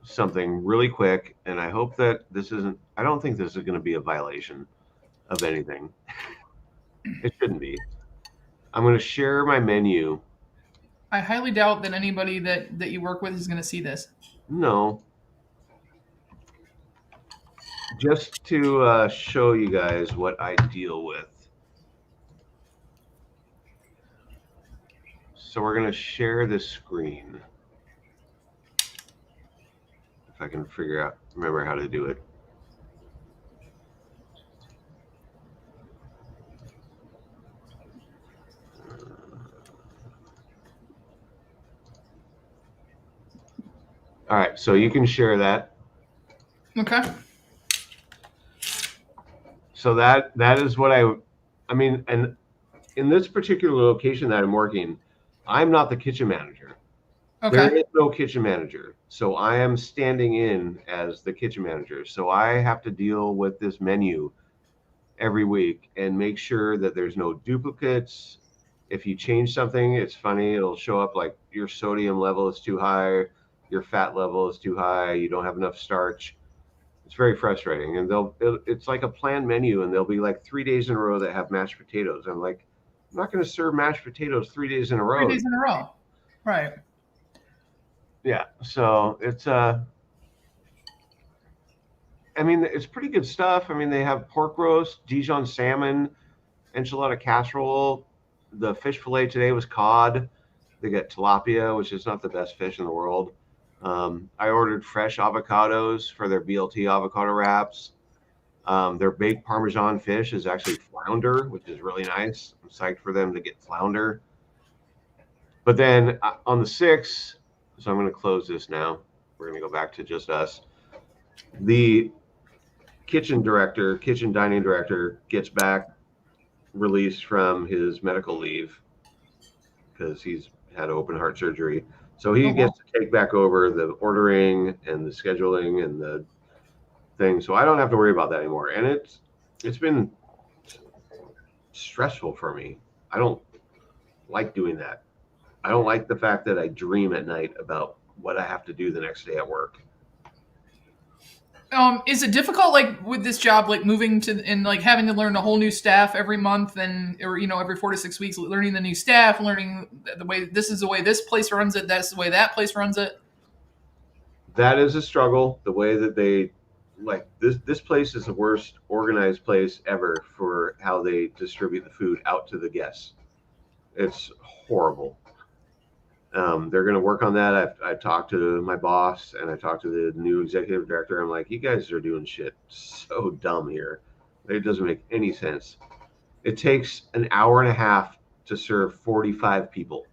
something really quick, and I hope that I don't think this is going to be a violation of anything. It shouldn't be. I'm going to share my menu.
I highly doubt that anybody that you work with is going to see this.
No. Just to show you guys what I deal with. So we're going to share this screen. If I can remember how to do it. All right, so you can share that.
Okay.
So that is what I mean, and in this particular location that I'm working, I'm not the kitchen manager.
Okay.
There is no kitchen manager. So I am standing in as the kitchen manager. So I have to deal with this menu every week and make sure that there's no duplicates. If you change something, it's funny, it'll show up like your sodium level is too high, your fat level is too high, you don't have enough starch. It's very frustrating. And it's like a planned menu, and there'll be like 3 days in a row that have mashed potatoes. I'm like, I'm not going to serve mashed potatoes 3 days in a row.
3 days in a row. Right.
Yeah. So it's I mean, it's pretty good stuff. I mean, they have pork roast, Dijon salmon, enchilada casserole. The fish fillet today was cod. They got tilapia, which is not the best fish in the world. I ordered fresh avocados for their BLT avocado wraps. Their baked Parmesan fish is actually flounder, which is really nice. I'm psyched for them to get flounder. But then on the 6th, so I'm going to close this now. We're going to go back to just us. The kitchen dining director gets back released from his medical leave because he's had open heart surgery. So he gets to take back over the ordering and the scheduling and the thing. So I don't have to worry about that anymore. And it's been stressful for me. I don't like doing that. I don't like the fact that I dream at night about what I have to do the next day at work.
Is it difficult, like with this job, like moving to and like having to learn a whole new staff every month, and or every 4 to 6 weeks, learning the new staff, learning the way this is the way this place runs it, that's the way that place runs it?
That is a struggle. The way that they like this place is the worst organized place ever for how they distribute the food out to the guests. It's horrible. They're going to work on that. I've talked to my boss and I talked to the new executive director. I'm like, you guys are doing shit so dumb here. It doesn't make any sense. It takes an hour and a half to serve 45 people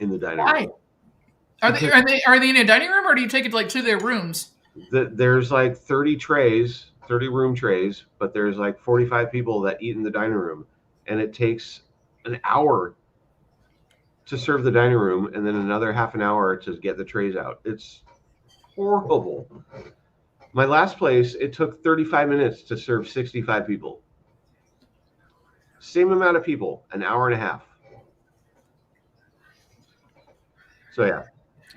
in the dining room.
Are they in a dining room, or do you take it like to their rooms?
There's like 30 room trays, but there's like 45 people that eat in the dining room, and it takes an hour to serve the dining room and then another half an hour to get the trays out. It's horrible. My last place, it took 35 minutes to serve 65 people. Same amount of people, an hour and a half. So yeah.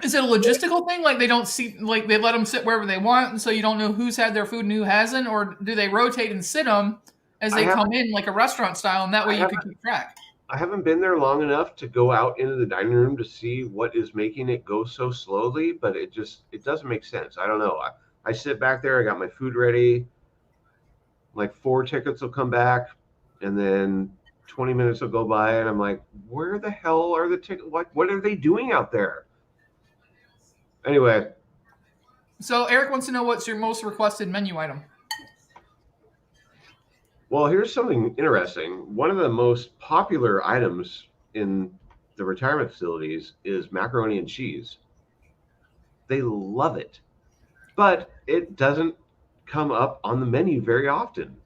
Is it a logistical thing? Like they don't see, like they let them sit wherever they want, and so you don't know who's had their food and who hasn't, or do they rotate and sit them as they come in like a restaurant style, and that way you can keep track?
I haven't been there long enough to go out into the dining room to see what is making it go so slowly, but it doesn't make sense. I don't know. I sit back there, I got my food ready, like 4 tickets will come back, and then 20 minutes will go by, and I'm like, where the hell are the tickets? What are they doing out there? Anyway.
So Eric wants to know what's your most requested menu item.
Well, here's something interesting. One of the most popular items in the retirement facilities is macaroni and cheese. They love it. But it doesn't come up on the menu very often.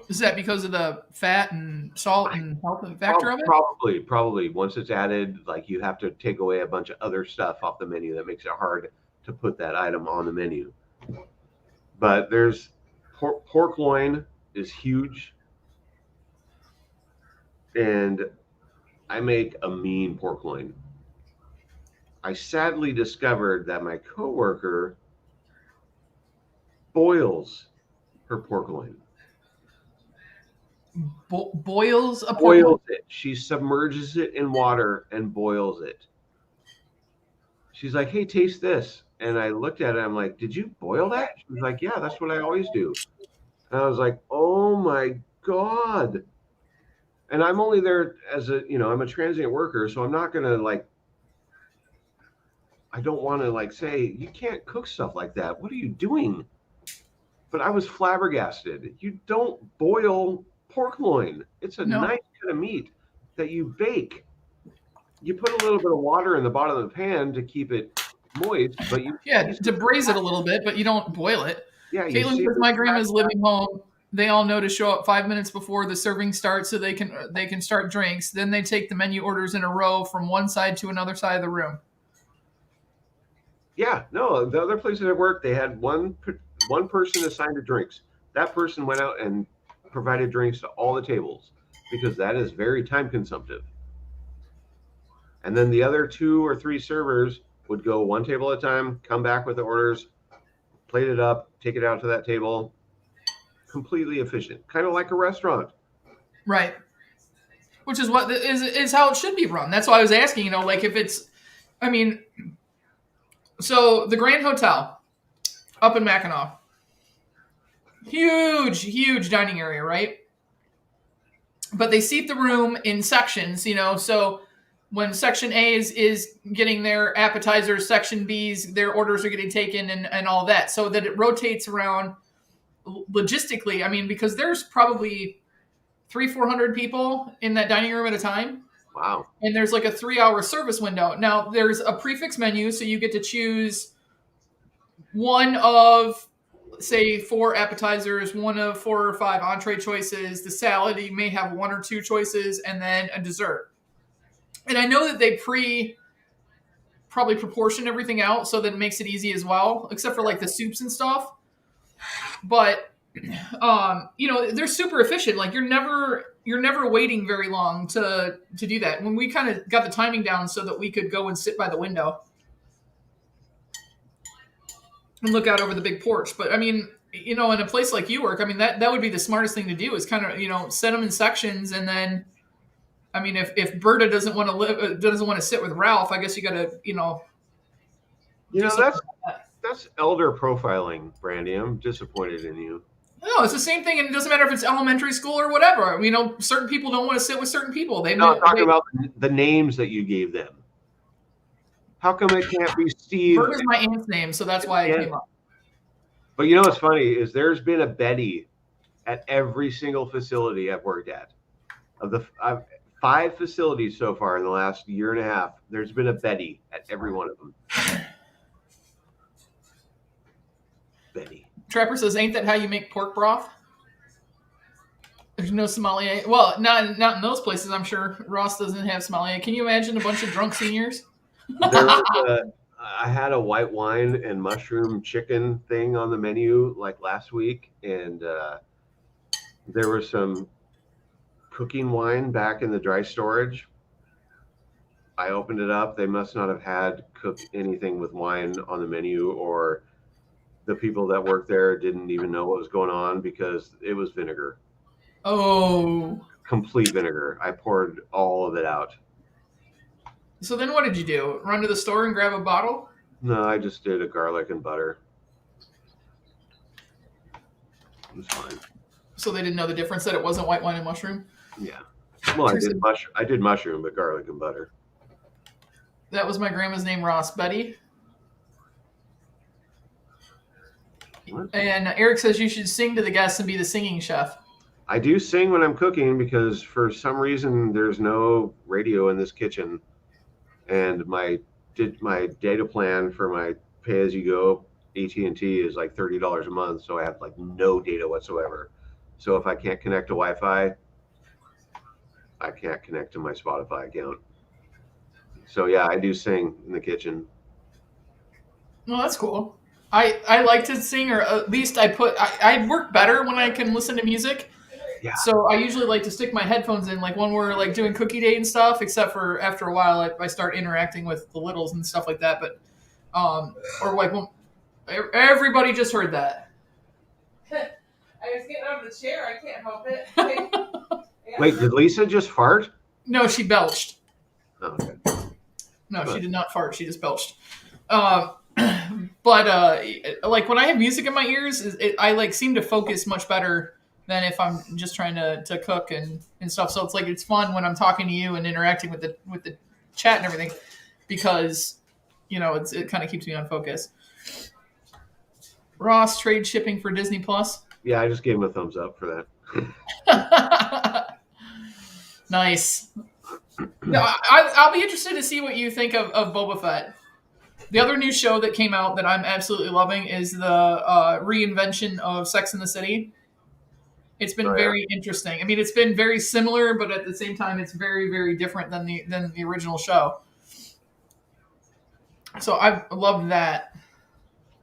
Is that because of the fat and salt and health factor of it?
Probably. Once it's added, like you have to take away a bunch of other stuff off the menu that makes it hard to put that item on the menu. But there's pork loin is huge, and I make a mean pork loin. I sadly discovered that my coworker boils her pork loin.
Boils a pork
Boils
loin?
it. She submerges it in water and boils it. She's like, "Hey, taste this." And I looked at it. I'm like, "Did you boil that?" She was like, "Yeah, that's what I always do." And I was like, "Oh my God." And I'm only there as I'm a transient worker, so I'm not going to I don't want to say, "You can't cook stuff like that. What are you doing?" But I was flabbergasted. You don't boil pork loin. It's a nice kind of meat that you bake. You put a little bit of water in the bottom of the pan to keep it moist, but
to braise it a little bit, but you don't boil it.
Yeah,
Caitlin says my grandma's living home. They all know to show up 5 minutes before the serving starts so they can start drinks. Then they take the menu orders in a row from one side to another side of the room.
Yeah, no, the other places I worked, they had one person assigned to drinks. That person went out and provided drinks to all the tables because that is very time consumptive. And then the other 2 or 3 servers would go one table at a time, come back with the orders, plate it up, take it out to that table. Completely efficient, kind of like a restaurant.
Right. Which is what is how it should be run. That's why I was asking, if it's, so the Grand Hotel up in Mackinac, huge dining area, right? But they seat the room in sections, so when section A is getting their appetizers, section B's, their orders are getting taken and all that, so that it rotates around logistically. Because there's probably 300-400 people in that dining room at a time.
Wow.
And there's like a 3-hour service window. Now there's a prefix menu, so you get to choose one of, say, 4 appetizers, one of 4 or 5 entree choices. The salad, you may have 1 or 2 choices, and then a dessert. And I know that they probably proportion everything out so that it makes it easy as well, except for like the soups and stuff. But they're super efficient. Like you're never waiting very long to do that. When we kind of got the timing down so that we could go and sit by the window and look out over the big porch. But in a place like you work, that would be the smartest thing to do is kind of, set them in sections. And then, if Berta doesn't want to sit with Ralph, I guess you got to,
that's elder profiling, Brandy. I'm disappointed in you.
No, it's the same thing, and it doesn't matter if it's elementary school or whatever. Certain people don't want to sit with certain people.
I'm talking about the names that you gave them. How come it can't be Steve?
Bert is my aunt's name, so that's why I came up.
But what's funny is there's been a Betty at every single facility I've worked at. Of the 5 facilities so far in the last year and a half, there's been a Betty at every one of them. Betty.
Trapper says, "Ain't that how you make pork broth?" There's no sommelier. Well, not in those places. I'm sure Ross doesn't have sommelier. Can you imagine a bunch of drunk seniors?
I had a white wine and mushroom chicken thing on the menu like last week, and there was some cooking wine back in the dry storage. I opened it up. They must not have had cooked anything with wine on the menu, or the people that worked there didn't even know what was going on because it was vinegar.
Oh.
Complete vinegar. I poured all of it out.
So then what did you do? Run to the store and grab a bottle?
No, I just did a garlic and butter. It was fine.
So they didn't know the difference, that it wasn't white wine and mushroom?
Yeah. Well, I did mushroom, but garlic and butter.
That was my grandma's name, Ross. Betty. What? And Eric says you should sing to the guests and be the singing chef.
I do sing when I'm cooking because for some reason there's no radio in this kitchen, and my did my data plan for my pay-as-you-go AT&T is like $30 a month, so I have like no data whatsoever. So if I can't connect to Wi-Fi, I can't connect to my Spotify account. So yeah, I do sing in the kitchen.
Well, that's cool. I like to sing, or at least I work better when I can listen to music.
Yeah.
So I usually like to stick my headphones in, like when we're like doing cookie day and stuff. Except for after a while, I start interacting with the littles and stuff like that. But or like when everybody just heard that.
I was getting out of the chair. I can't help it.
Wait, did Lisa just fart?
No, she belched.
Oh, okay.
No,
Good.
she did not fart. She just belched. But like when I have music in my ears, I like seem to focus much better than if I'm just trying to cook and stuff. So it's like it's fun when I'm talking to you and interacting with the chat and everything, because it kind of keeps me on focus. Ross, trade shipping for Disney Plus.
Yeah, I just gave him a thumbs up for that.
Nice. No, I'll be interested to see what you think of Boba Fett. The other new show that came out that I'm absolutely loving is the reinvention of Sex and the City. It's been very interesting. I mean, it's been very similar, but at the same time, it's very, very different than the original show. So I've loved that.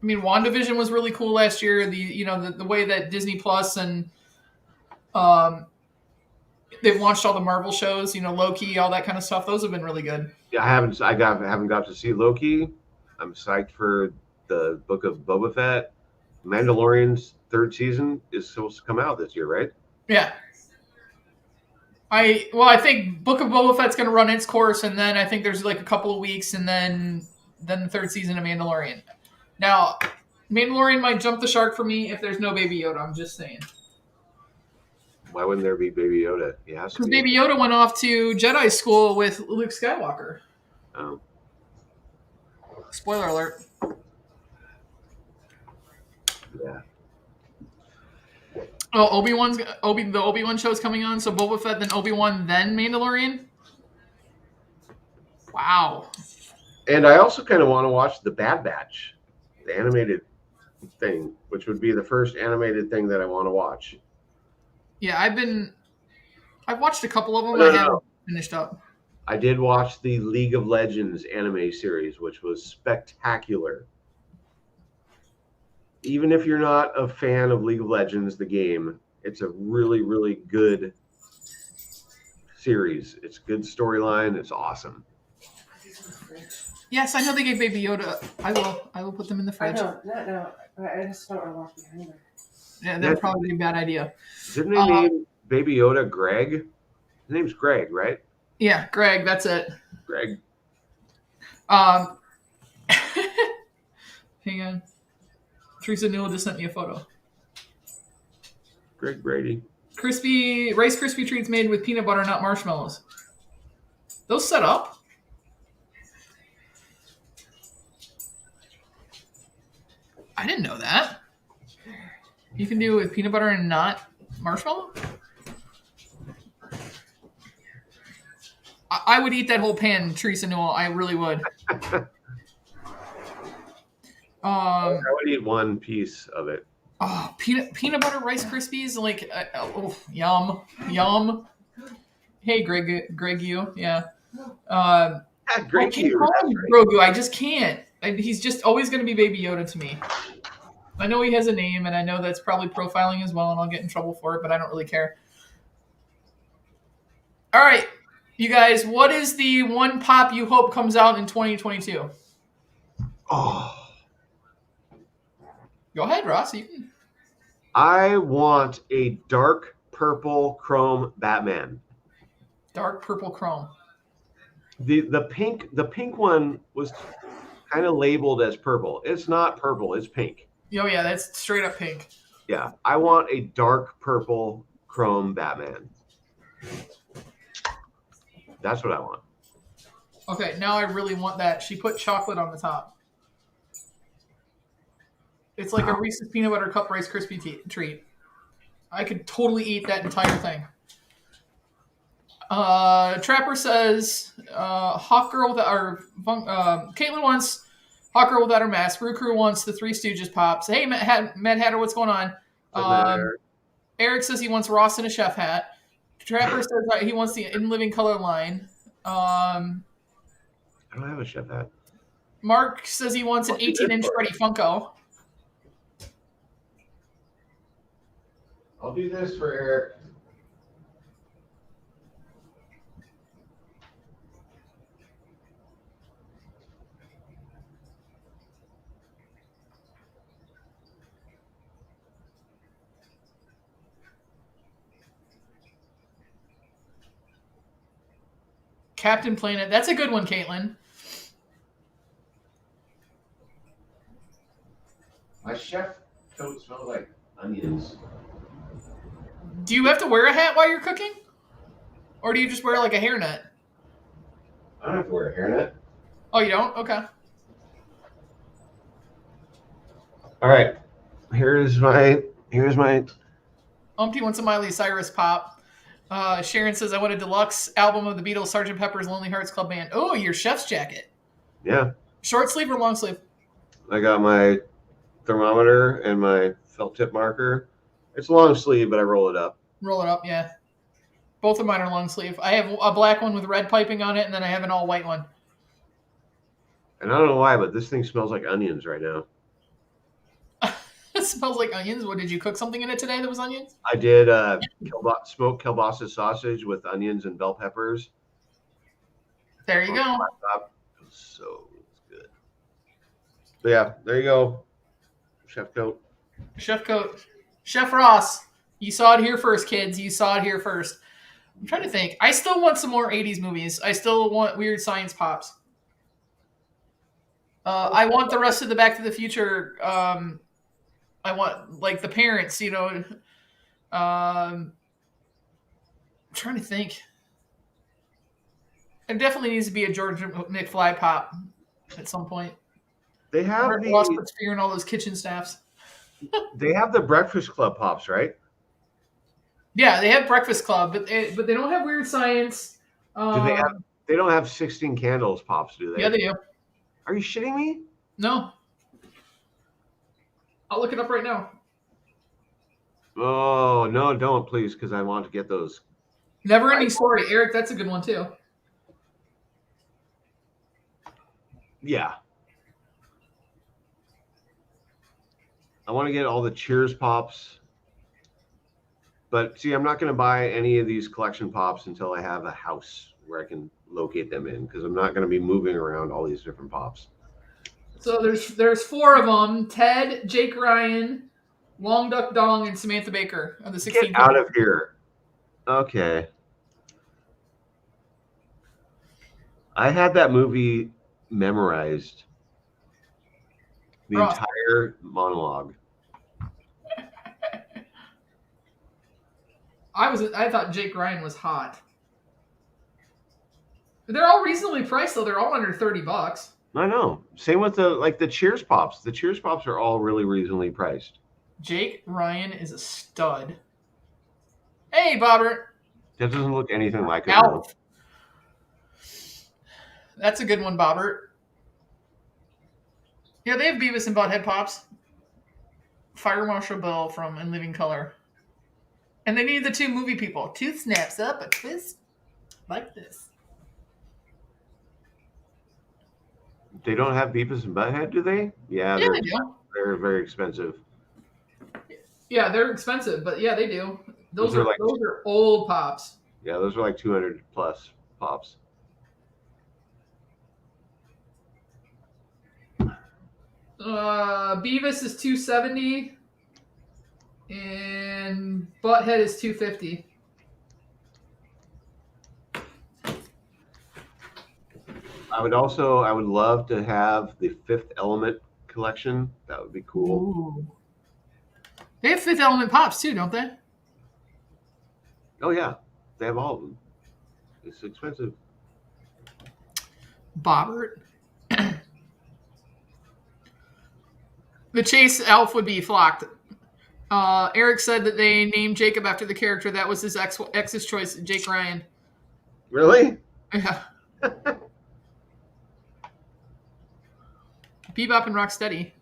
I mean, WandaVision was really cool last year. The way that Disney Plus and they've launched all the Marvel shows, Loki, all that kind of stuff. Those have been really good.
Yeah, I haven't got to see Loki. I'm psyched for the Book of Boba Fett. Mandalorian's third season is supposed to come out this year, right?
Yeah. I think Book of Boba Fett's going to run its course, and then I think there's like a couple of weeks, and then the third season of Mandalorian. Now, Mandalorian might jump the shark for me if there's no Baby Yoda. I'm just saying.
Why wouldn't there be Baby Yoda? Yes.
Because Baby Yoda went off to Jedi school with Luke Skywalker.
Oh.
Spoiler alert.
Yeah.
Oh, the Obi-Wan show's coming on. So Boba Fett, then Obi-Wan, then Mandalorian. Wow.
And I also kind of want to watch The Bad Batch, the animated thing, which would be the first animated thing that I want to watch.
Yeah, I've watched a couple of them.
No,
I haven't finished up.
I did watch the League of Legends anime series, which was spectacular. Even if you're not a fan of League of Legends, the game, it's a really, really good series. It's a good storyline. It's awesome.
Yes, I know they gave Baby Yoda. I will put them in the fridge.
No. I just don't want to walk behind her.
Yeah, that'd probably be a bad idea.
Didn't they name Baby Yoda Greg? His name's Greg, right?
Yeah, Greg, that's it.
Greg.
Hang on. Teresa Newell just sent me a photo.
Greg Brady.
Rice Krispie treats made with peanut butter, not marshmallows. Those set up? I didn't know that. You can do it with peanut butter and not marshmallow? I would eat that whole pan, Teresa Newell. I really would.
I would eat one piece of it.
Oh, peanut butter Rice Krispies, like yum. Hey, Greg, yeah. I
Greg
can't call him Grogu. I just can't. He's just always going to be Baby Yoda to me. I know he has a name, and I know that's probably profiling as well, and I'll get in trouble for it, but I don't really care. All right, you guys, what is the one pop you hope comes out in 2022?
Oh.
Go ahead, Ross. You can.
I want a dark purple chrome Batman.
Dark purple chrome.
The pink one was kind of labeled as purple. It's not purple, it's pink.
Oh yeah, that's straight up pink.
Yeah, I want a dark purple chrome Batman. That's what I want.
Okay, now I really want that. She put chocolate on the top. It's like a Reese's Peanut Butter Cup Rice Krispie treat. I could totally eat that entire thing. Trapper says Hawk Girl without Caitlin wants Hawk Girl without her mask. Brew Crew wants the Three Stooges pops. Hey, Mad Hatter, what's going on? Eric says he wants Ross in a chef hat. Trapper says that he wants the In Living Color line.
I don't have a chef hat.
Mark says he wants an 18-inch Freddy Funko.
I'll do this for Eric.
Captain Planet. That's a good one, Caitlin.
My chef coat smells like onions.
Do you have to wear a hat while you're cooking? Or do you just wear like a hairnet?
I don't have to wear a hairnet.
Oh, you don't? Okay.
All right. Here's my.
Umpty wants a Miley Cyrus pop. Sharon says, I want a deluxe album of the Beatles, Sgt. Pepper's Lonely Hearts Club Band. Oh, your chef's jacket.
Yeah.
Short sleeve or long sleeve?
I got my thermometer and my felt tip marker. It's long sleeve, but I roll it up.
Roll it up, yeah. Both of mine are long sleeve. I have a black one with red piping on it, and then I have an all white one.
And I don't know why, but this thing smells like onions right now.
It smells like onions. What, did you cook something in it today that was onions?
I did smoked kielbasa sausage with onions and bell peppers.
There you go.
It was so good. So yeah, there you go. Chef coat.
Chef coat. Chef Ross. You saw it here first, kids. You saw it here first. I'm trying to think. I still want some more 80s movies. I still want Weird Science pops. I want the rest of the Back to the Future. I want, like, the parents, you know. I'm trying to think. There definitely needs to be a George McFly pop at some point.
They have
Ross puts fear in all those kitchen staffs.
They have the Breakfast Club pops, right?
Yeah, they have Breakfast Club, but they don't have Weird Science.
Do they have? They don't have 16 Candles pops, do they?
Yeah, they do.
Are you shitting me?
No. I'll look it up right now.
Oh no, don't please, because I want to get those.
Never Ending Story, Eric. That's a good one too.
Yeah. I want to get all the Cheers pops. But see, I'm not going to buy any of these collection pops until I have a house where I can locate them in, because I'm not going to be moving around all these different pops.
So there's 4 of them: Ted, Jake Ryan, Long Duck Dong, and Samantha Baker of the 16.
Get out of here. Okay. I had that movie memorized. The entire monologue.
I thought Jake Ryan was hot. They're all reasonably priced though. They're all under $30.
I know. Same with the Cheers pops. The Cheers pops are all really reasonably priced.
Jake Ryan is a stud. Hey, Bobbert.
That doesn't look anything like it.
Alf. That's a good one, Bobbert. Yeah, they have Beavis and Butthead pops. Fire Marshal Bill from In Living Color. And they need the 2 movie people. Tooth snaps up a twist like this.
They don't have Beavis and Butthead, do they? Yeah,
they do.
They're very expensive.
Yeah, they're expensive, but yeah, they do. Those are old pops.
Yeah, those are like 200 plus pops.
Beavis is $270 and Butthead is $250.
I would love to have the Fifth Element collection. That would be cool.
Ooh. They have Fifth Element pops too, don't they?
Oh yeah, they have all of them. It's expensive.
Bobbert. The Chase Elf would be flocked. Eric said that they named Jacob after the character. That was his ex's choice, Jake Ryan.
Really?
Yeah. Bebop and Rocksteady.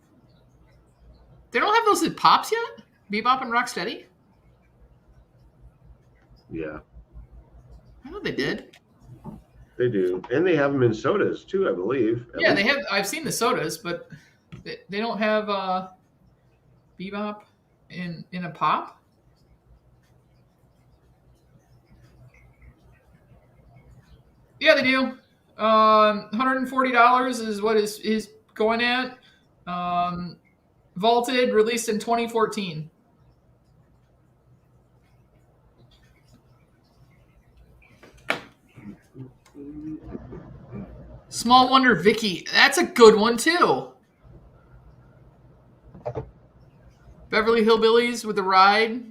They don't have those at Pops yet? Bebop and Rocksteady?
Yeah,
I know they did.
they do, and they have them in sodas too, I believe. At
Yeah, they
least
have. I've seen the sodas, but they don't have Bebop in a pop. Yeah, they do. $140 is what is going at. Um, Vaulted, released in 2014. Small Wonder Vicky. That's a good one too. Beverly Hillbillies with the ride.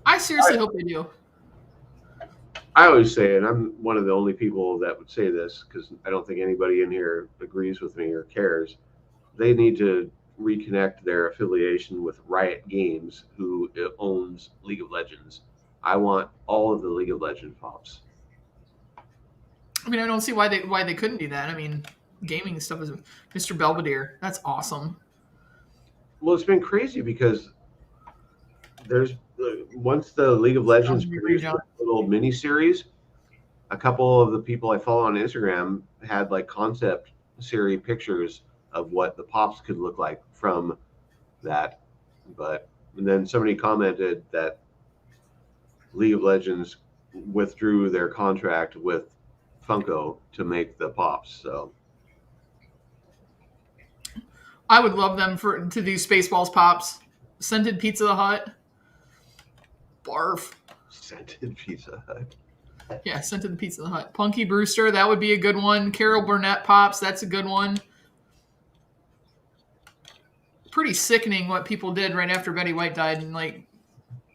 I seriously hope they do.
I always say, and I'm one of the only people that would say this because I don't think anybody in here agrees with me or cares. They need to reconnect their affiliation with Riot Games, who owns League of Legends. I want all of the League of Legends pops.
I mean, I don't see why they couldn't do that. I mean, gaming stuff is Mr. Belvedere. That's awesome.
Well, it's been crazy because there's once the League of Legends produced a little mini series, a couple of the people I follow on Instagram had like concept series pictures of what the pops could look like from that. But and then somebody commented that League of Legends withdrew their contract with Funko to make the pops. So
I would love them to do Spaceballs pops. Scented Pizza Hut. Barf.
scented Pizza Hut.
Yeah, Scented Pizza Hut. Punky Brewster, that would be a good one. Carol Burnett pops, that's a good one. Pretty sickening what people did right after Betty White died and like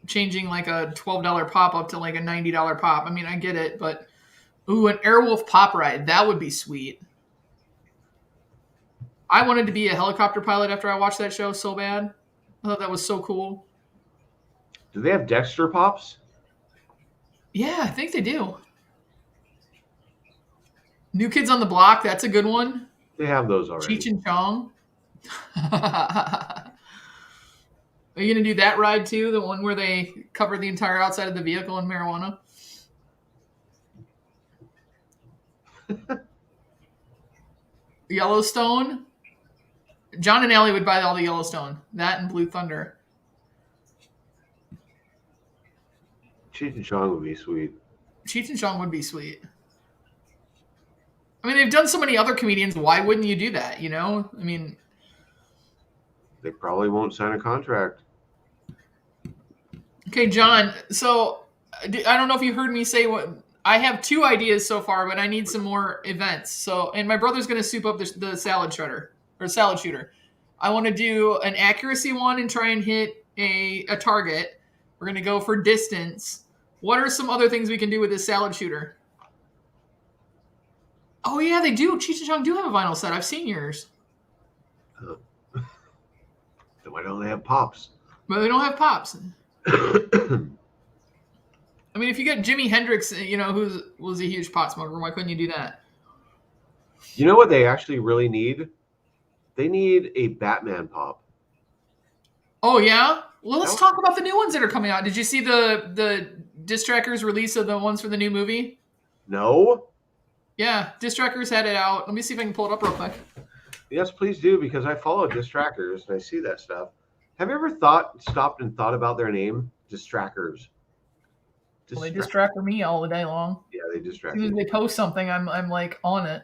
changing like a $12 pop up to like a $90 pop. I mean, I get it, but ooh, an Airwolf pop ride, that would be sweet. I wanted to be a helicopter pilot after I watched that show so bad. I thought that was so cool.
Do they have Dexter pops?
Yeah, I think they do. New Kids on the Block, that's a good one.
They have those already.
Cheech and Chong. Are you going to do that ride too? The one where they cover the entire outside of the vehicle in marijuana? Yellowstone. John and Allie would buy all the Yellowstone. That and Blue Thunder.
Cheech and Chong would be sweet.
Cheech and Chong would be sweet. I mean, they've done so many other comedians. Why wouldn't you do that? You know? I mean,
they probably won't sign a contract.
Okay, John. So I don't know if you heard me say what I have 2 ideas so far, but I need some more events. So, and my brother's going to soup up the salad shredder or salad shooter. I want to do an accuracy one and try and hit a target. We're going to go for distance. What are some other things we can do with this salad shooter? Oh yeah, they do. Cheech and Chong do have a vinyl set. I've seen yours.
Then why don't they have pops?
But they don't have pops. I mean, if you get Jimi Hendrix, you know, who was a huge pot smoker, why couldn't you do that?
You know what they actually really need? They need a Batman pop.
Oh yeah? Well, let's talk about the new ones that are coming out. Did you see the Diss Trackers release of the ones for the new movie?
No.
Yeah, Diss Trackers had it out. Let me see if I can pull it up real quick.
Yes, please do, because I follow Distrackers and I see that stuff. Have you ever stopped and thought about their name? Distrackers.
Well, they distract me all the day long.
Yeah, they distract
As soon
me.
as they post something, I'm like on it.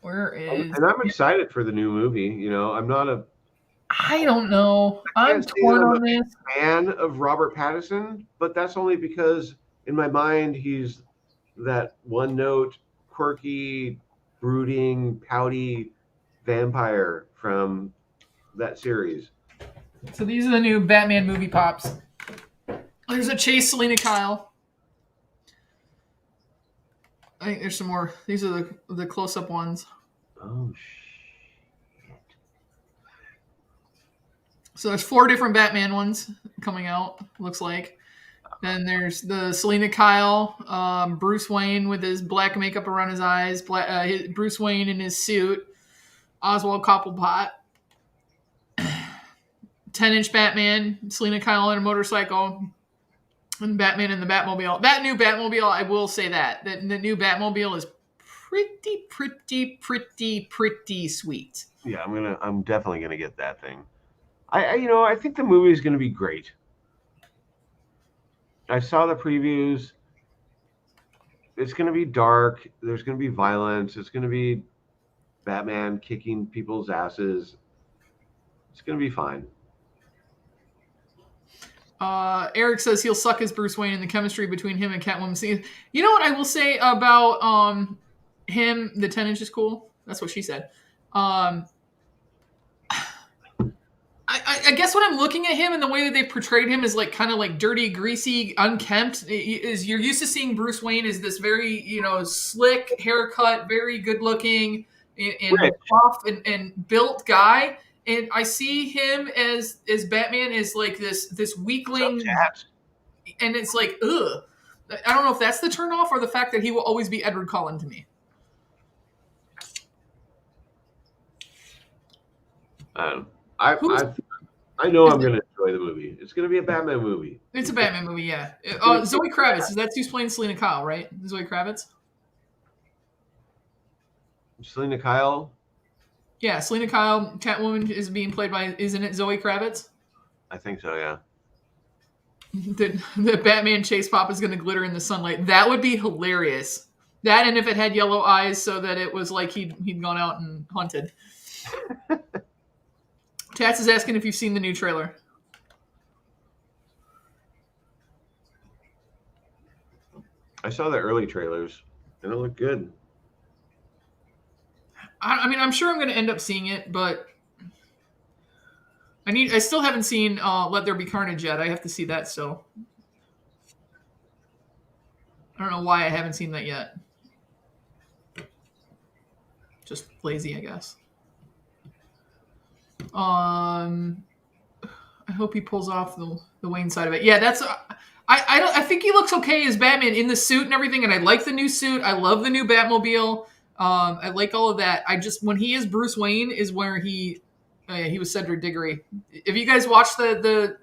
Where is?
And I'm excited for the new movie. You know, I'm not a.
I don't know. I'm torn on this.
Fan of Robert Pattinson, but that's only because in my mind he's that one note, quirky, brooding, pouty vampire from that series.
So these are the new Batman movie pops. There's a Chase Selena Kyle. I think there's some more. These are the close-up ones.
Oh shit!
So there's 4 different Batman ones coming out, looks like. Then there's the Selena Kyle, Bruce Wayne with his black makeup around his eyes, Bruce Wayne in his suit, Oswald Cobblepot, 10-inch Batman, Selena Kyle on a motorcycle, and Batman in the Batmobile. That new Batmobile, I will say that the new Batmobile is pretty sweet.
Yeah, I'm definitely gonna get that thing. I think the movie is gonna be great. I saw the previews. It's gonna be dark. There's gonna be violence. It's gonna be Batman kicking people's asses. It's gonna be fine.
Eric says he'll suck as Bruce Wayne, and the chemistry between him and Catwoman. You know what I will say about him? The 10-inch is cool. That's what she said. I guess when I'm looking at him and the way that they've portrayed him is like kind of like dirty, greasy, unkempt. Is you're used to seeing Bruce Wayne as this very slick haircut, very good looking, and buff and built guy. And I see him as Batman is like this weakling, and it's like, ugh. I don't know if that's the turnoff or the fact that he will always be Edward Cullen to me.
I know I'm going to enjoy the movie. It's going to be a Batman movie.
It's a Batman movie, yeah. Zoe Kravitz, that's who's playing Selena Kyle, right? Zoe Kravitz?
Selena Kyle?
Yeah, Selena Kyle, Catwoman is being played by, isn't it Zoe Kravitz?
I think so, yeah.
The Batman chase pop is going to glitter in the sunlight. That would be hilarious. That, and if it had yellow eyes so that it was like he'd gone out and hunted. Tats is asking if you've seen the new trailer.
I saw the early trailers, and it looked good.
I mean, I'm sure I'm going to end up seeing it, but I still haven't seen Let There Be Carnage yet. I have to see that still. I don't know why I haven't seen that yet. Just lazy, I guess. I hope he pulls off the Wayne side of it. Yeah, that's. I think he looks okay as Batman in the suit and everything, and I like the new suit. I love the new Batmobile. I like all of that. when he is Bruce Wayne is where he was Cedric Diggory. If you guys watched the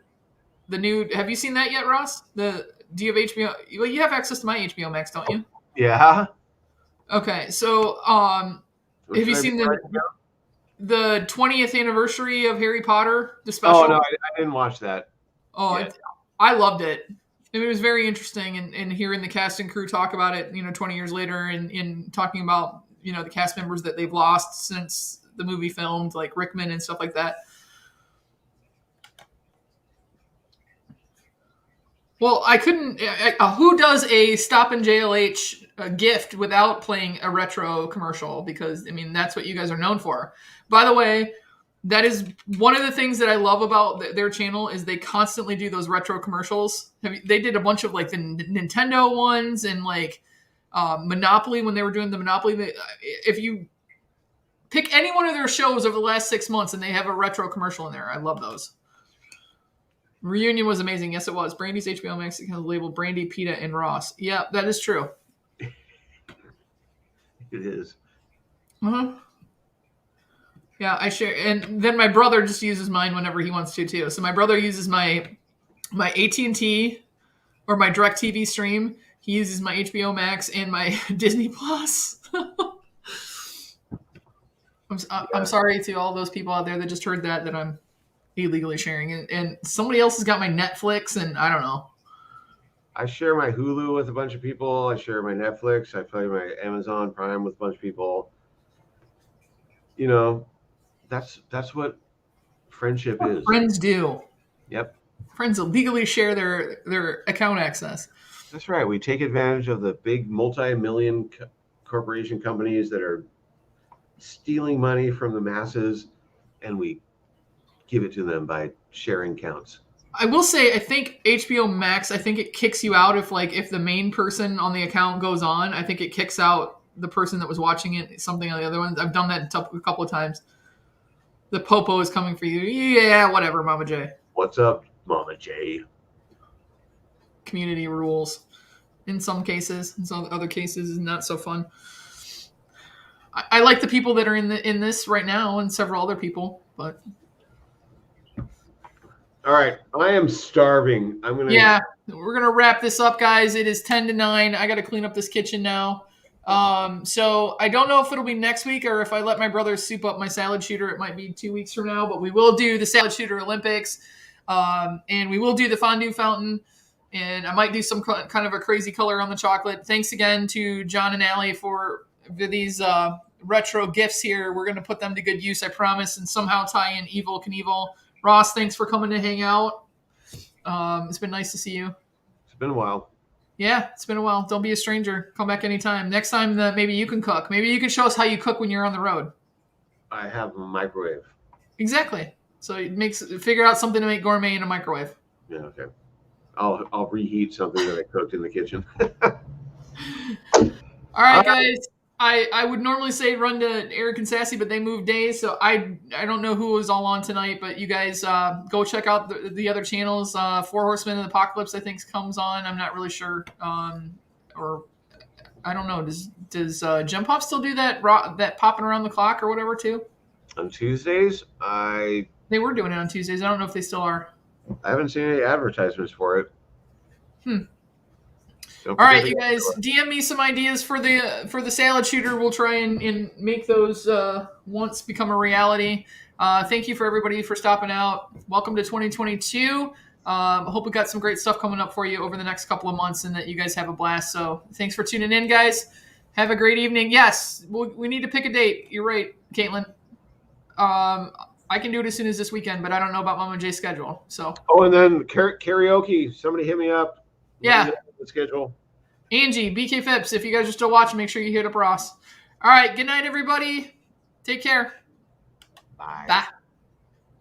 new, have you seen that yet, Ross? Do you have HBO? Well, you have access to my HBO Max, don't you?
Yeah.
Okay, so have you seen the 20th anniversary of Harry Potter, the special?
Oh no, I didn't watch that.
Oh, I loved it. It was very interesting, and hearing the cast and crew talk about it, 20 years later, and in talking about the cast members that they've lost since the movie filmed, like Rickman and stuff like that. Well, I couldn't. Who does a Stop and JLH gift without playing a retro commercial? Because that's what you guys are known for. By the way, that is one of the things that I love about their channel is they constantly do those retro commercials. They did a bunch of like the Nintendo ones and like Monopoly when they were doing the Monopoly. If you pick any one of their shows over the last 6 months and they have a retro commercial in there, I love those. Reunion was amazing. Yes, it was. Brandy's HBO Max has labeled Brandy, Peta, and Ross. Yeah, that is true.
It is.
Uh-huh. Yeah, I share. And then my brother just uses mine whenever he wants to, too. So my brother uses my AT&T or my DirecTV stream. He uses my HBO Max and my Disney Plus. I'm sorry to all those people out there that just heard that I'm illegally sharing it. And somebody else has got my Netflix, and I don't know.
I share my Hulu with a bunch of people. I share my Netflix. I play my Amazon Prime with a bunch of people. That's what friendship is.
Friends do.
Yep.
Friends illegally share their account access.
That's right. We take advantage of the big multi-million corporation companies that are stealing money from the masses, and we give it to them by sharing counts.
I will say, I think HBO Max, I think it kicks you out if the main person on the account goes on. I think it kicks out the person that was watching it, something on the other ones. I've done that a couple of times. The popo is coming for you. Yeah, whatever, Mama J.
What's up, Mama J?
Community rules. In some cases, in some other cases, is not so fun. I like the people that are in this right now, and several other people, but
All right, I am starving. I'm gonna.
yeah, we're gonna wrap this up, guys. It is 10 to 9. I got to clean up this kitchen now. So I don't know if it'll be next week or if I let my brother soup up my salad shooter. It might be 2 weeks from now, but we will do the salad shooter Olympics, and we will do the fondue fountain, and I might do some kind of a crazy color on the chocolate. Thanks again to John and Allie for these retro gifts here. We're gonna put them to good use, I promise, and somehow tie in Evil Knievel. Ross, thanks for coming to hang out. It's been nice to see you.
It's been a while.
Yeah, it's been a while. Don't be a stranger. Come back anytime. Next time, maybe you can cook. Maybe you can show us how you cook when you're on the road.
I have a microwave.
Exactly. So figure out something to make gourmet in a microwave.
Yeah, okay. I'll reheat something that I cooked in the kitchen.
All right, guys. I would normally say run to Eric and Sassy, but they moved days, so I don't know who was all on tonight. But you guys go check out the other channels. Four Horsemen of the Apocalypse, I think, comes on. I'm not really sure, or I don't know. Does Gem Pop still do that popping around the clock or whatever too?
On Tuesdays,
They were doing it on Tuesdays. I don't know if they still are.
I haven't seen any advertisements for it.
All right, you guys, DM me some ideas for the salad shooter. We'll try and make those once become a reality. Thank you for everybody for stopping out. Welcome to 2022. Hope we got some great stuff coming up for you over the next couple of months, and that you guys have a blast. So thanks for tuning in, guys. Have a great evening. Yes, we need to pick a date. You're right, Caitlin. I can do it as soon as this weekend, but I don't know about Mama J's schedule. So.
Oh, and then karaoke. Somebody hit me up.
Yeah.
The schedule.
Angie, BK Phipps, if you guys are still watching, make sure you hit up Ross. All right, good night, everybody. Take care.
Bye.
Bye.